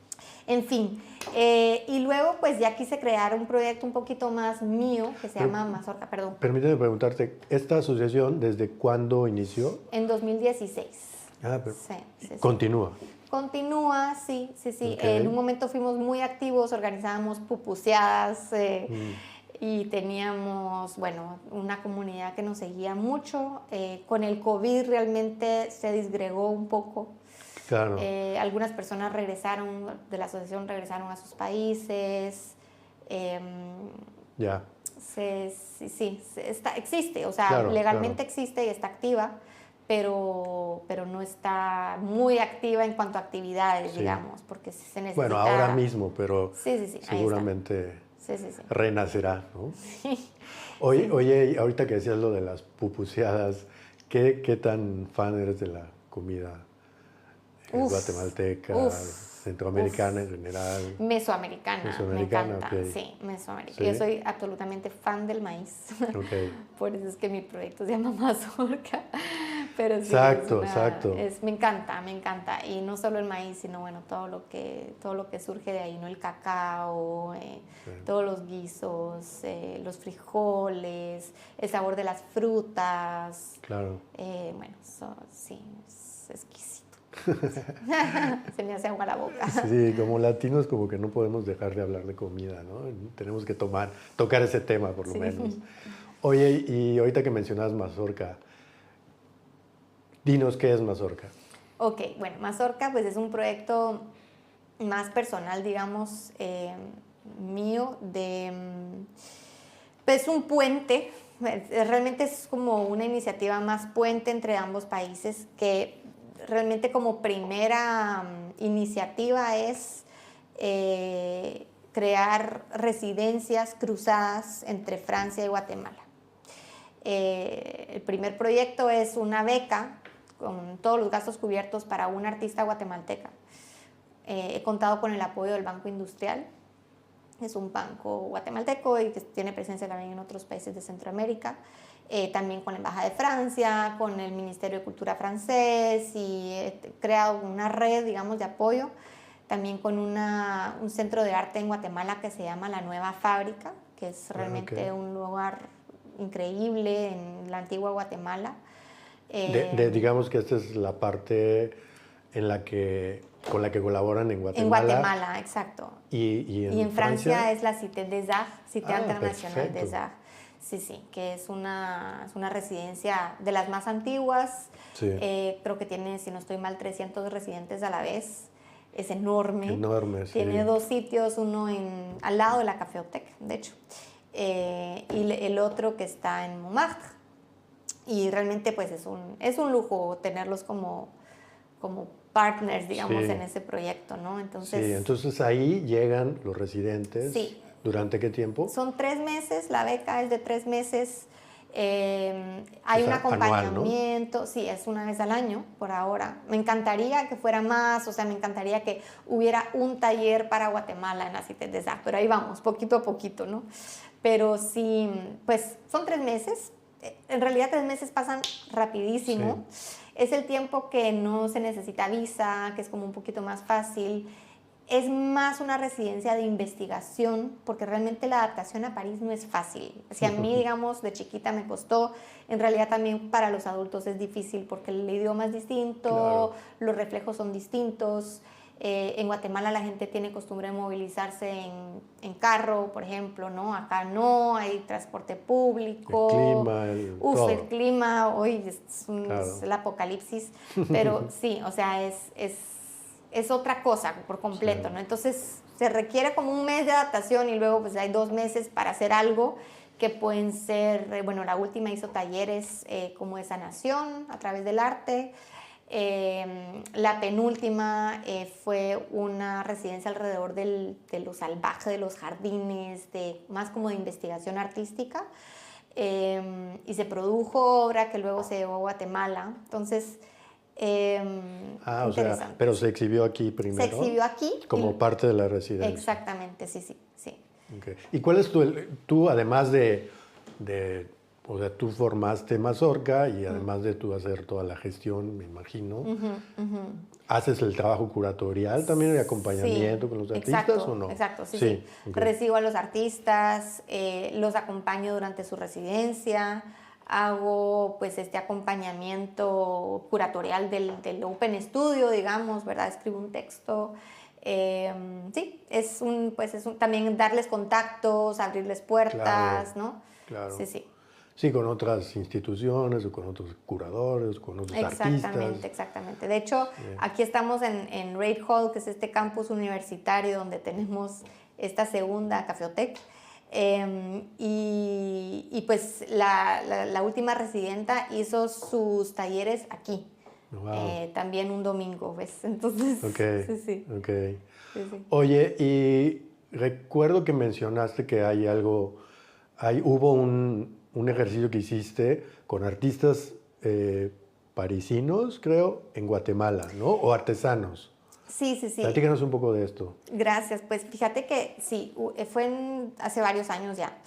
En fin, y luego pues ya quise crear un proyecto un poquito más mío que se llama Mazorca, perdón. Permíteme preguntarte, ¿esta asociación desde cuándo inició? En 2016. Pero sí. ¿Continúa? Continúa, sí. Okay. En un momento fuimos muy activos, organizábamos pupuseadas y teníamos, bueno, una comunidad que nos seguía mucho. Con el COVID realmente se disgregó un poco. Claro. Algunas personas de la asociación regresaron a sus países. Ya. Sí, existe, o sea, legalmente existe y está activa, pero no está muy activa en cuanto a actividades, digamos, porque se necesita... Bueno, ahora mismo, pero sí, seguramente... renacerá, ¿no? Oye, ahorita que decías lo de las pupuseadas, ¿qué tan fan eres de la comida guatemalteca, centroamericana en general? Mesoamericana, me encanta, sí, mesoamericana. ¿Sí? Yo soy absolutamente fan del maíz, por eso es que mi proyecto se llama Mazorca, pero sí, exacto. Me encanta, y no solo el maíz, sino bueno, todo lo que surge de ahí, ¿no? El cacao, todos los guisos, los frijoles, el sabor de las frutas. Claro. Bueno, sí, es exquisito. Se me hace agua la boca. Sí, como latinos como que no podemos dejar de hablar de comida, ¿no? Tenemos que tocar ese tema por lo menos. Oye, y ahorita que mencionabas Mazorca, dinos qué es Mazorca. Ok, bueno, Mazorca pues es un proyecto más personal, digamos, mío, pues un puente, realmente es como una iniciativa más puente entre ambos países, que realmente como primera iniciativa es crear residencias cruzadas entre Francia y Guatemala. El primer proyecto es una beca con todos los gastos cubiertos para una artista guatemalteca. He contado con el apoyo del Banco Industrial. Es un banco guatemalteco y que tiene presencia también en otros países de Centroamérica. También con la Embajada de Francia, con el Ministerio de Cultura francés, y he creado una red, digamos, de apoyo. También con un centro de arte en Guatemala que se llama La Nueva Fábrica, que es realmente un lugar increíble en la antigua Guatemala. Digamos que esta es la parte con la que colaboran en Guatemala. En Guatemala, exacto. ¿Y en Francia es la Cité des Arts, Cité Internacional des Arts. Sí, que es una residencia de las más antiguas. Sí. Creo que tiene, si no estoy mal, 300 residentes a la vez. Es enorme. Enorme, sí. Tiene 2 sitios, uno al lado de la Caféothèque, de hecho. Y el otro que está en Montmartre. Y realmente pues es un lujo tenerlos como partners, digamos, en ese proyecto, ¿no? Entonces ahí llegan los residentes. Sí. ¿Durante qué tiempo? Son 3 meses, la beca es de 3 meses. Hay un acompañamiento, anual, ¿no? Sí, es una vez al año por ahora. Me encantaría que fuera más, o sea, me encantaría que hubiera un taller para Guatemala en la Cité des Arts, pero ahí vamos, poquito a poquito, ¿no? Pero sí, pues son 3 meses. En realidad 3 meses pasan rapidísimo. Sí. Es el tiempo que no se necesita visa, que es como un poquito más fácil. Es más una residencia de investigación, porque realmente la adaptación a París no es fácil. Si a mí, digamos, de chiquita me costó, en realidad también para los adultos es difícil, porque el idioma es distinto, claro, los reflejos son distintos. En Guatemala la gente tiene costumbre de movilizarse en carro, por ejemplo, ¿no? Acá no, hay transporte público. El clima, hoy es el apocalipsis. Pero sí, o sea, es otra cosa por completo, sí, ¿no? Entonces se requiere como un mes de adaptación y luego pues hay 2 meses para hacer algo que pueden ser, bueno, la última hizo talleres como de sanación a través del arte. La penúltima fue una residencia alrededor de lo salvaje, de los jardines, más como de investigación artística. Y se produjo obra que luego se llevó a Guatemala. Entonces, o sea, pero se exhibió aquí primero. Se exhibió aquí. Como parte de la residencia. Exactamente, sí. Okay. ¿Y cuál es tú además o sea, tú formaste Mazorca y además de tú hacer toda la gestión, me imagino, ¿haces el trabajo curatorial también, el acompañamiento con los artistas o no? Exacto, sí. Okay. Recibo a los artistas, los acompaño durante su residencia, hago pues este acompañamiento curatorial del Open Studio, digamos, ¿verdad? Escribo un texto. Sí, también darles contactos, abrirles puertas, claro, ¿no? Claro. Sí. Sí, con otras instituciones o con otros curadores, con otros artistas. Exactamente. De hecho, aquí estamos en Reid Hall, que es este campus universitario donde tenemos esta segunda Caféothèque. Y pues la última residenta hizo sus talleres aquí. Wow. También un domingo, ¿ves? Entonces, okay. Sí. Oye, y recuerdo que mencionaste que hubo un ejercicio que hiciste con artistas parisinos, creo, en Guatemala, ¿no? O artesanos. Sí, sí, sí. Platícanos un poco de esto. Gracias. Pues fíjate que sí, fue hace varios años ya.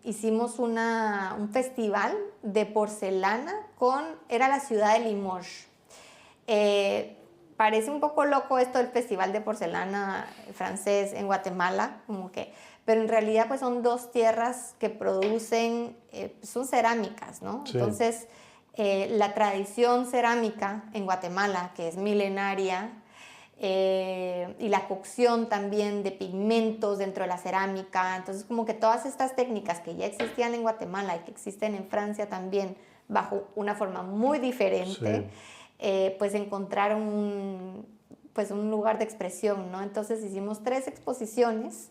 Hicimos un festival de porcelana era la ciudad de Limoges. Parece un poco loco esto del festival de porcelana francés en Guatemala, pero en realidad pues son dos tierras que producen, son cerámicas, ¿no? Sí. Entonces, la tradición cerámica en Guatemala, que es milenaria, y la cocción también de pigmentos dentro de la cerámica, entonces como que todas estas técnicas que ya existían en Guatemala y que existen en Francia también bajo una forma muy diferente, sí. Pues encontraron un lugar de expresión, ¿no? Entonces hicimos 3 exposiciones,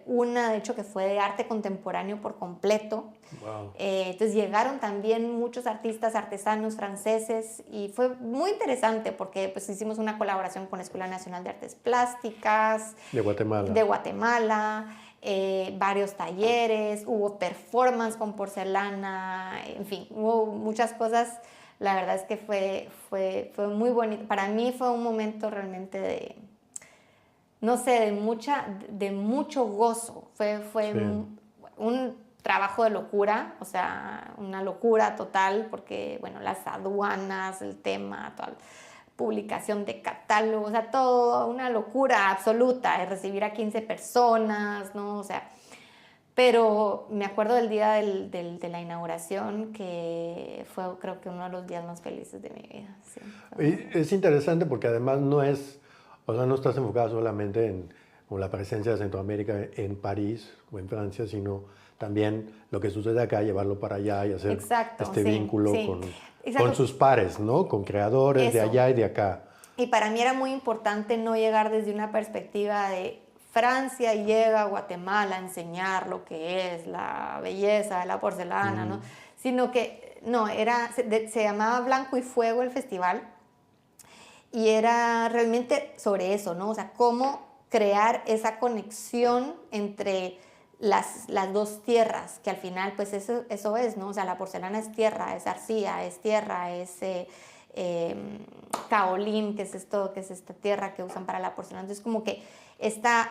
una de hecho que fue de arte contemporáneo por completo. Wow. Entonces llegaron también muchos artistas, artesanos franceses y fue muy interesante porque pues hicimos una colaboración con la Escuela Nacional de Artes Plásticas de Guatemala, varios talleres, hubo performance con porcelana, en fin, hubo muchas cosas. La verdad es que fue muy bonito. Para mí fue un momento realmente de mucho gozo. Fue sí. un trabajo de locura, o sea, una locura total, porque, bueno, las aduanas, el tema, toda la publicación de catálogos, o sea, todo una locura absoluta, recibir a 15 personas, ¿no? O sea, pero me acuerdo del día de la inauguración, que fue, creo que uno de los días más felices de mi vida. Sí, y es interesante porque además no estás enfocada solamente en la presencia de Centroamérica en París o en Francia, sino también lo que sucede acá, llevarlo para allá y hacer vínculo con sus pares, ¿no? Con creadores de allá y de acá. Y para mí era muy importante no llegar desde una perspectiva de Francia y llega a Guatemala a enseñar lo que es la belleza de la porcelana, ¿no? Sino que, se llamaba Blanco y Fuego el festival. Y era realmente sobre eso, ¿no? O sea, cómo crear esa conexión entre las dos tierras, que al final, pues eso es, ¿no? O sea, la porcelana es tierra, es arcilla, es tierra, es caolín, que es esta tierra que usan para la porcelana. Entonces, como que esta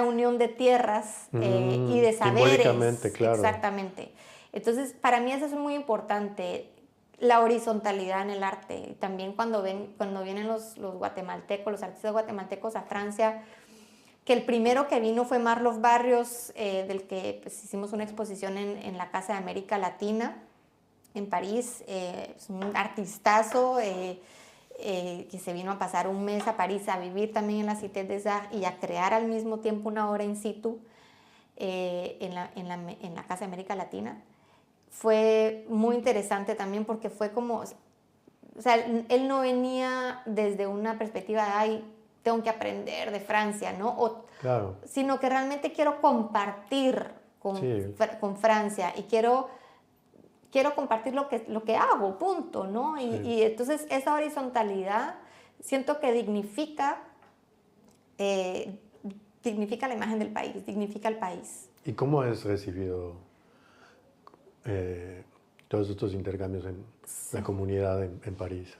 unión de tierras y de saberes. Simbólicamente, claro. Exactamente. Entonces, para mí eso es muy importante. La horizontalidad en el arte. También cuando vienen los guatemaltecos, los artistas guatemaltecos a Francia, que el primero que vino fue Marlos Barrios, del que pues, hicimos una exposición en la Casa de América Latina, en París. Es un artistazo que se vino a pasar un mes a París, a vivir también en la Cité des Arts y a crear al mismo tiempo una obra in situ en la Casa de América Latina. Fue muy interesante también porque fue como, o sea, él no venía desde una perspectiva de, ay, tengo que aprender de Francia, ¿no? Claro. Sino que realmente quiero compartir con Francia y quiero compartir lo que hago, punto, ¿no? Y entonces esa horizontalidad siento que dignifica la imagen del país, dignifica el país. ¿Y cómo es recibido todos estos intercambios en la comunidad en París?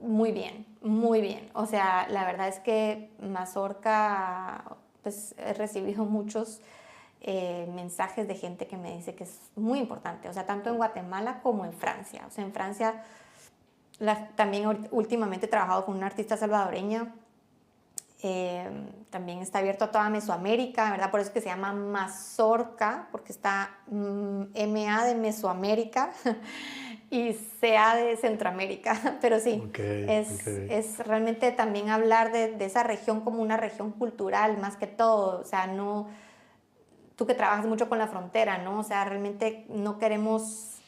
Muy bien, muy bien. O sea, la verdad es que Mazorca, pues he recibido muchos mensajes de gente que me dice que es muy importante, o sea, tanto en Guatemala como en Francia. O sea, en Francia también últimamente he trabajado con una artista salvadoreña. También está abierto a toda Mesoamérica, ¿verdad? Por eso es que se llama Mazorca, porque está MA de Mesoamérica y CA de Centroamérica, pero sí, es realmente también hablar de esa región como una región cultural más que todo, o sea, no, tú que trabajas mucho con la frontera, ¿no? O sea, realmente no queremos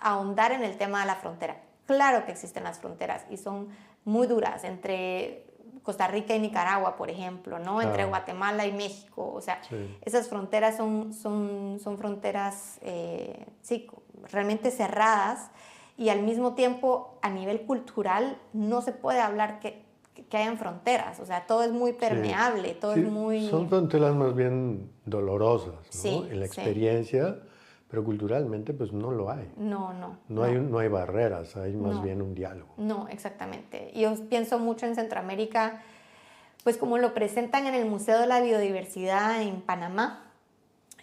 ahondar en el tema de la frontera. Claro que existen las fronteras y son muy duras entre Costa Rica y Nicaragua, por ejemplo, ¿no? Claro. Entre Guatemala y México, o sea, esas fronteras son fronteras, realmente cerradas y al mismo tiempo a nivel cultural no se puede hablar que que hayan fronteras, o sea, todo es muy permeable, todo es muy... Son fronteras más bien dolorosas, ¿no? Sí, en la experiencia, pero culturalmente pues no lo hay. No hay barreras, hay más bien un diálogo. No, exactamente. Yo pienso mucho en Centroamérica, pues como lo presentan en el Museo de la Biodiversidad en Panamá,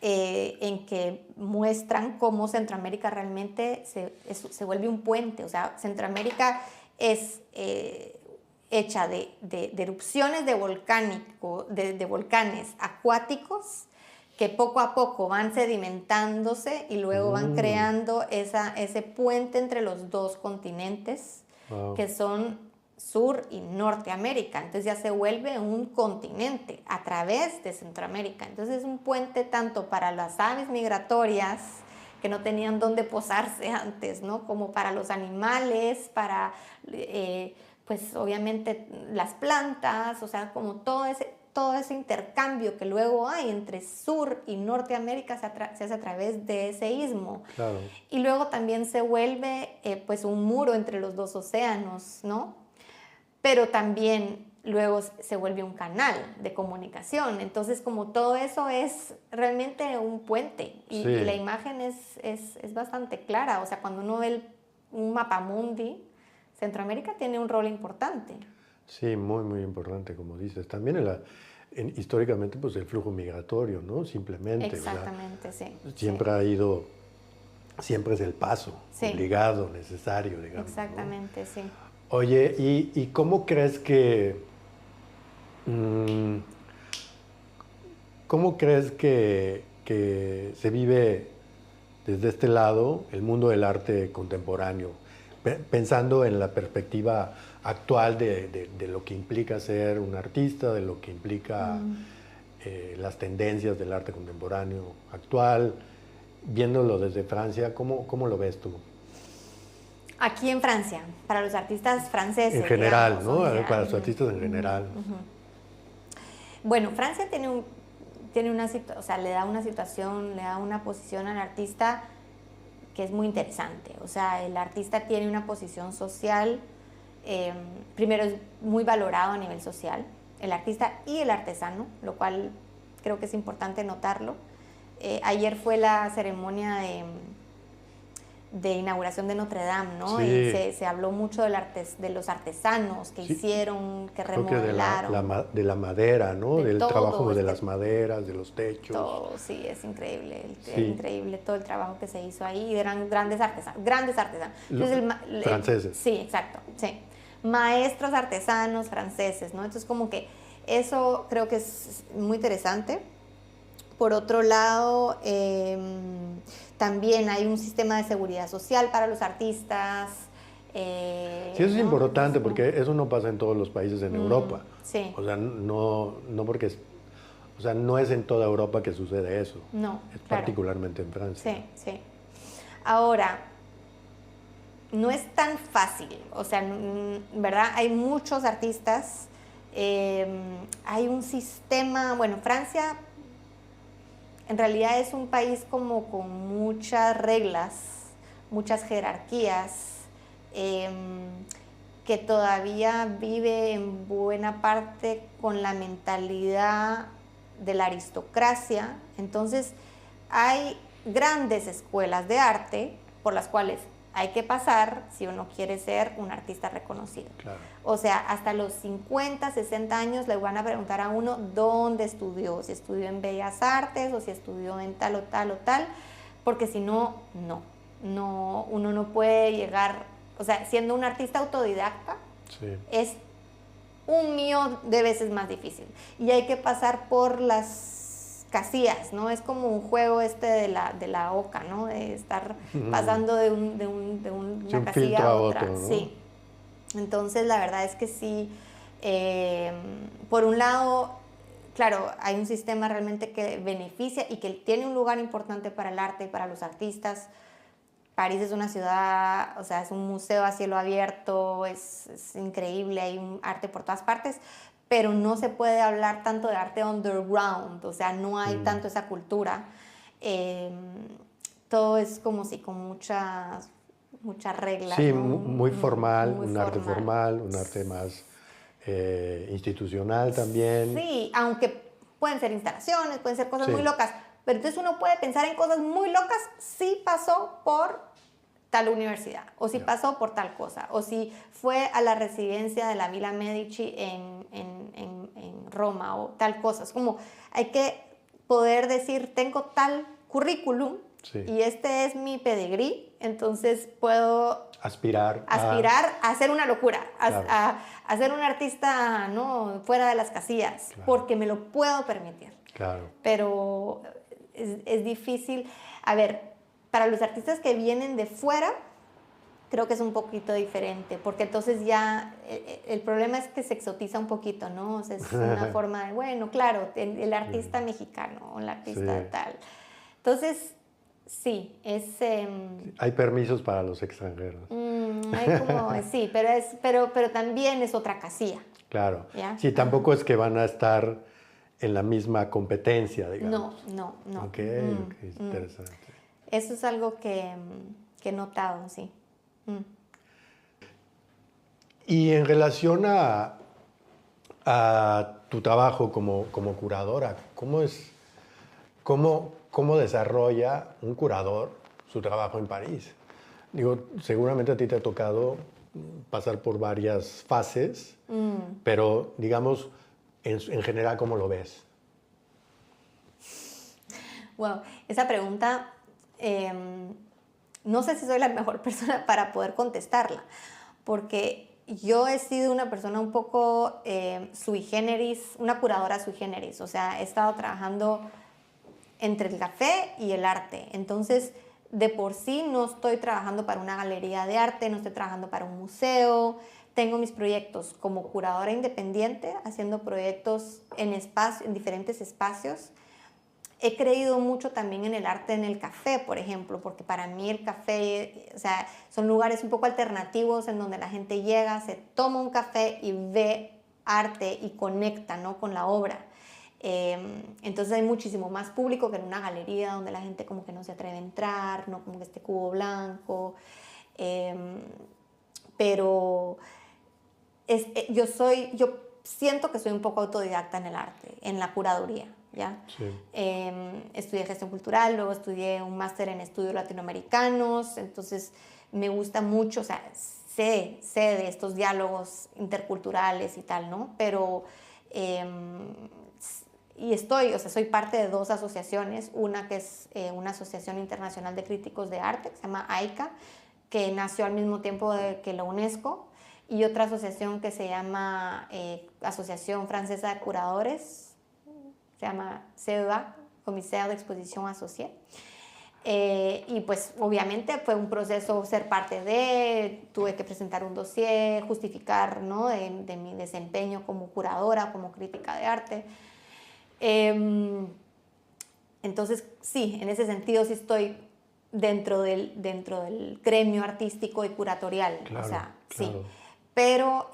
en que muestran cómo Centroamérica realmente se vuelve un puente. O sea, Centroamérica es hecha de erupciones de volcanes acuáticos que poco a poco van sedimentándose y luego van creando ese puente entre los dos continentes, que son Sur y Norteamérica. Entonces ya se vuelve un continente a través de Centroamérica. Entonces es un puente tanto para las aves migratorias que no tenían dónde posarse antes, ¿no? Como para los animales, para pues obviamente las plantas, o sea, como todo ese intercambio que luego hay entre Sur y Norteamérica se hace a través de ese istmo. Claro. Y luego también se vuelve pues un muro entre los dos océanos, ¿no? Pero también luego se vuelve un canal de comunicación. Entonces, como todo eso es realmente un puente y la imagen es bastante clara. O sea, cuando uno ve un mapamundi, Centroamérica tiene un rol importante. Sí, muy, muy importante, como dices. También históricamente, pues el flujo migratorio, ¿no? Simplemente. Exactamente, sí. Siempre es el paso, obligado, necesario, digamos. Exactamente, ¿no? Sí. Oye, ¿y cómo crees que se vive desde este lado el mundo del arte contemporáneo? Pensando en la perspectiva actual de lo que implica ser un artista, de lo que implica las tendencias del arte contemporáneo actual, viéndolo desde Francia, ¿cómo lo ves tú? Aquí en Francia, para los artistas franceses. En general, digamos, ¿no? Para los artistas en general. Bueno, Francia tiene una situación, o sea, le da una posición al artista que es muy interesante. O sea, el artista tiene una posición social, primero es muy valorado a nivel social, el artista y el artesano, lo cual creo que es importante notarlo. Ayer fue la ceremonia de inauguración de Notre Dame, ¿no? Sí. Y se habló mucho de los artesanos que hicieron, que remodelaron. De la madera, ¿no? Del trabajo de las maderas, de los techos. Todo, sí, es increíble. Es increíble todo el trabajo que se hizo ahí. Eran grandes artesanos. Entonces, franceses. Sí, exacto, sí. Maestros artesanos franceses, ¿no? Entonces, como que eso creo que es muy interesante. Por otro lado, también hay un sistema de seguridad social para los artistas. Sí, eso es importante porque eso no pasa en todos los países en Europa. Sí. O sea, no es en toda Europa que sucede eso. No, es particularmente en Francia. Sí, sí. Ahora, no es tan fácil. O sea, ¿verdad? Hay muchos artistas. Hay un sistema, bueno, Francia en realidad es un país como con muchas reglas, muchas jerarquías, que todavía vive en buena parte con la mentalidad de la aristocracia. Entonces hay grandes escuelas de arte por las cuales hay que pasar si uno quiere ser un artista reconocido. Claro. O sea, hasta los 50, 60 años le van a preguntar a uno dónde estudió, si estudió en Bellas Artes o si estudió en tal o tal o tal, porque si no, uno no puede llegar, o sea, siendo un artista autodidacta, es 1.000.000 de veces más difícil. Y hay que pasar por las casillas, ¿no? Es como un juego de la oca, ¿no? De estar pasando de una casilla a otra. Otro, ¿no? Sí. Entonces, la verdad es que sí, por un lado, claro, hay un sistema realmente que beneficia y que tiene un lugar importante para el arte y para los artistas. París es una ciudad, o sea, es un museo a cielo abierto, es increíble, hay un arte por todas partes, pero no se puede hablar tanto de arte underground, o sea, no hay tanto esa cultura. Todo es como si con muchas reglas. Sí, ¿no? muy formal, arte formal, un arte más institucional también. Sí, aunque pueden ser instalaciones, pueden ser cosas muy locas, pero entonces uno puede pensar en cosas muy locas si pasó por tal universidad, o si pasó por tal cosa, o si fue a la residencia de la Villa Medici en Roma, o tal cosa. Es como, hay que poder decir, tengo tal currículum, y este es mi pedigrí, entonces puedo aspirar a hacer una locura, a ser un artista, ¿no?, fuera de las casillas, porque me lo puedo permitir. Claro. Pero es difícil. A ver, para los artistas que vienen de fuera, creo que es un poquito diferente, porque entonces ya el problema es que se exotiza un poquito, ¿no? O sea, es una forma de, bueno, claro, el artista mexicano o el artista tal. Entonces, sí, es... hay permisos para los extranjeros. Hay como, sí, pero también es otra casilla. Claro. ¿Ya? Sí, tampoco es que van a estar en la misma competencia, digamos. No. Ok, interesante. Eso es algo que he notado, sí. Y en relación a tu trabajo como curadora, ¿cómo desarrolla un curador su trabajo en París? Digo, seguramente a ti te ha tocado pasar por varias fases, pero digamos, en general, ¿cómo lo ves? Wow, esa pregunta, no sé si soy la mejor persona para poder contestarla, porque yo he sido una persona un poco sui generis, una curadora sui generis, o sea, he estado trabajando entre el café y el arte, entonces de por sí no estoy trabajando para una galería de arte, no estoy trabajando para un museo, tengo mis proyectos como curadora independiente, haciendo proyectos en diferentes espacios. He creído mucho también en el arte en el café, por ejemplo, porque para mí el café, o sea, son lugares un poco alternativos en donde la gente llega, se toma un café y ve arte y conecta, ¿no?, con la obra. Entonces hay muchísimo más público que en una galería donde la gente como que no se atreve a entrar, ¿no?, como que este cubo blanco. Pero yo siento que soy un poco autodidacta en el arte, en la curaduría. ¿Ya? Sí. Estudié gestión cultural, luego estudié un máster en estudios latinoamericanos, entonces me gusta mucho, o sea, sé de estos diálogos interculturales y tal, ¿no? Pero, soy parte de dos asociaciones, una que es una asociación internacional de críticos de arte, que se llama AICA, que nació al mismo tiempo que la UNESCO, y otra asociación que se llama Asociación Francesa de Curadores, se llama CEA, Commissaire d'Exposition Associé. Y pues obviamente fue un proceso ser parte tuve que presentar un dossier, justificar, ¿no?, de mi desempeño como curadora, como crítica de arte. Entonces sí, en ese sentido sí estoy dentro del gremio artístico y curatorial, claro, o sea, claro. Sí, pero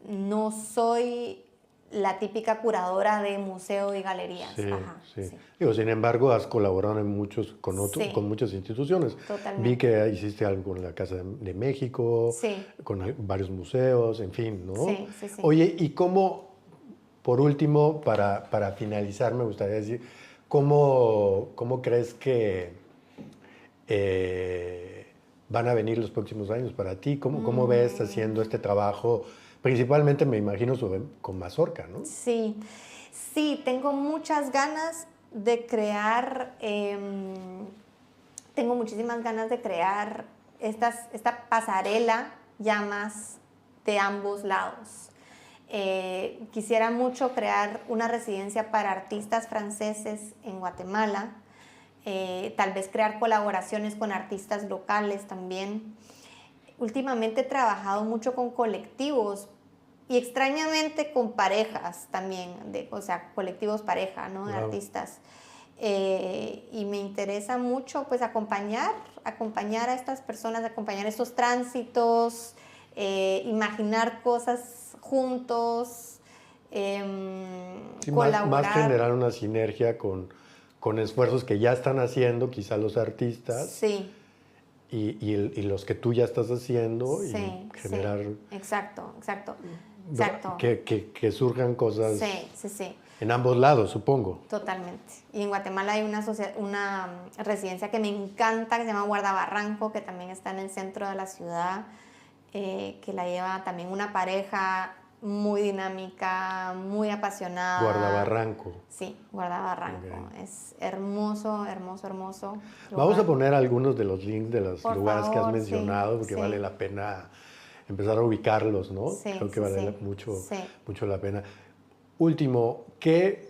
no soy la típica curadora de museo y galerías. Sí, Ajá, sí. Sí. Digo, sin embargo, has colaborado con muchas instituciones. Totalmente. Vi que hiciste algo con la Casa de México, Sí. con varios museos, en fin, ¿no? Sí. Oye, y cómo, por último, para finalizar, me gustaría decir, ¿cómo crees que van a venir los próximos años para ti? ¿Cómo ves haciendo este trabajo? Principalmente me imagino con Mazorca, ¿no? Sí, tengo muchas ganas de crear, tengo muchísimas ganas de crear esta pasarela ya más de ambos lados. Quisiera mucho crear una residencia para artistas franceses en Guatemala, tal vez crear colaboraciones con artistas locales también. Últimamente he trabajado mucho con colectivos y extrañamente con parejas también, o sea, colectivos pareja, ¿no?, de artistas. Y me interesa mucho pues acompañar a estas personas, acompañar estos tránsitos, imaginar cosas juntos, colaborar. Más generar una sinergia con esfuerzos que ya están haciendo quizá los artistas. Sí. Y los que tú ya estás haciendo, Sí, y generar... Sí, exacto. Exacto. Que surjan cosas Sí. en ambos lados, supongo. Totalmente. Y en Guatemala hay una residencia que me encanta, que se llama Guardabarranco, que también está en el centro de la ciudad, que la lleva también una pareja muy dinámica, muy apasionada. Guardabarranco. Sí, Guardabarranco. Okay. Es hermoso. Vamos a poner algunos de los links de los lugares que has mencionado, sí, porque vale la pena empezar a ubicarlos, ¿no? Sí, creo que vale mucho la pena. Último, ¿qué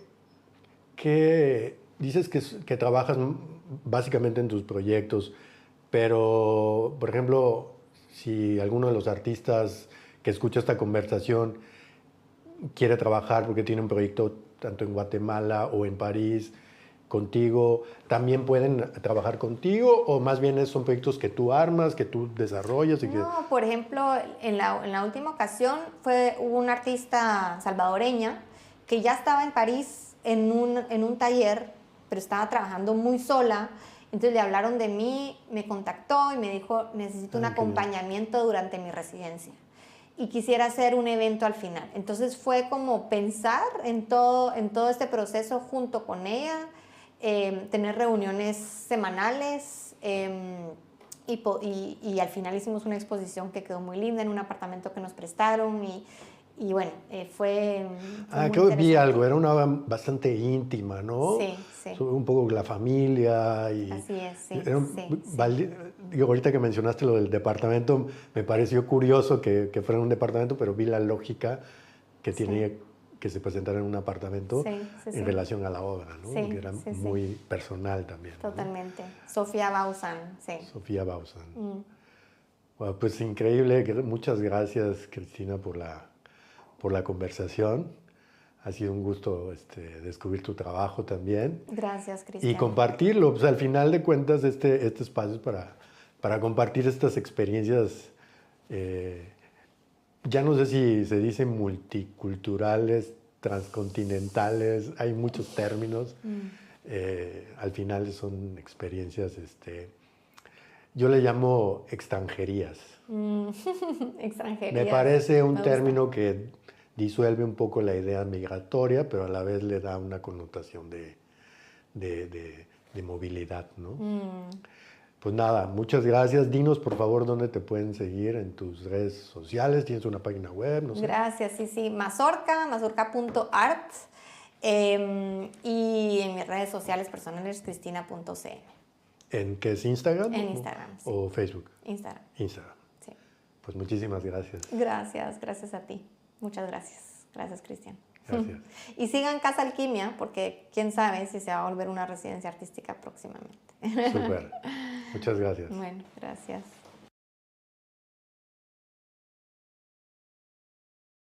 dices que trabajas básicamente en tus proyectos, pero, por ejemplo, si alguno de los artistas que escucha esta conversación quiere trabajar porque tiene un proyecto tanto en Guatemala o en París contigo, ¿también pueden trabajar contigo o más bien son proyectos que tú armas, que tú desarrollas? No, por ejemplo, en la última ocasión hubo una artista salvadoreña que ya estaba en París en un taller, pero estaba trabajando muy sola. Entonces le hablaron de mí, me contactó y me dijo, necesito un acompañamiento durante mi residencia. Y quisiera hacer un evento al final. Entonces fue como pensar en todo este proceso junto con ella, tener reuniones semanales y al final hicimos una exposición que quedó muy linda en un apartamento que nos prestaron y bueno, fue creo que vi algo, era una bastante íntima, ¿no? Sí. Sobre un poco la familia y... Así es, sí. Digo, ahorita que mencionaste lo del departamento, me pareció curioso que fuera un departamento, pero vi la lógica que tenía que se presentara en un apartamento en relación a la obra, ¿no? Que era muy personal también. Totalmente. ¿No? Sofía Bauzán, sí. Sofía Bauzán. Bueno, pues increíble. Muchas gracias, Cristina, por la conversación. Ha sido un gusto descubrir tu trabajo también. Gracias, Cristian. Y compartirlo. Pues al final de cuentas, este espacio es para compartir estas experiencias, ya no sé si se dicen multiculturales, transcontinentales, hay muchos términos. Al final son experiencias, yo le llamo extranjerías. Extranjerías. Me parece un término que disuelve un poco la idea migratoria, pero a la vez le da una connotación de movilidad, ¿no? Pues nada, muchas gracias. Dinos, por favor, dónde te pueden seguir en tus redes sociales. ¿Tienes una página web? No sé. Gracias, sí. mazorca.art y en mis redes sociales personales, cristina.cn. ¿En qué es Instagram? En Instagram, sí. ¿O Facebook? Instagram. Instagram. Sí. Pues muchísimas gracias. Gracias a ti. Muchas gracias. Gracias, Cristian. Gracias. Y sigan Casa Alquimia, porque quién sabe si se va a volver una residencia artística próximamente. Súper. Muchas gracias. Bueno, gracias.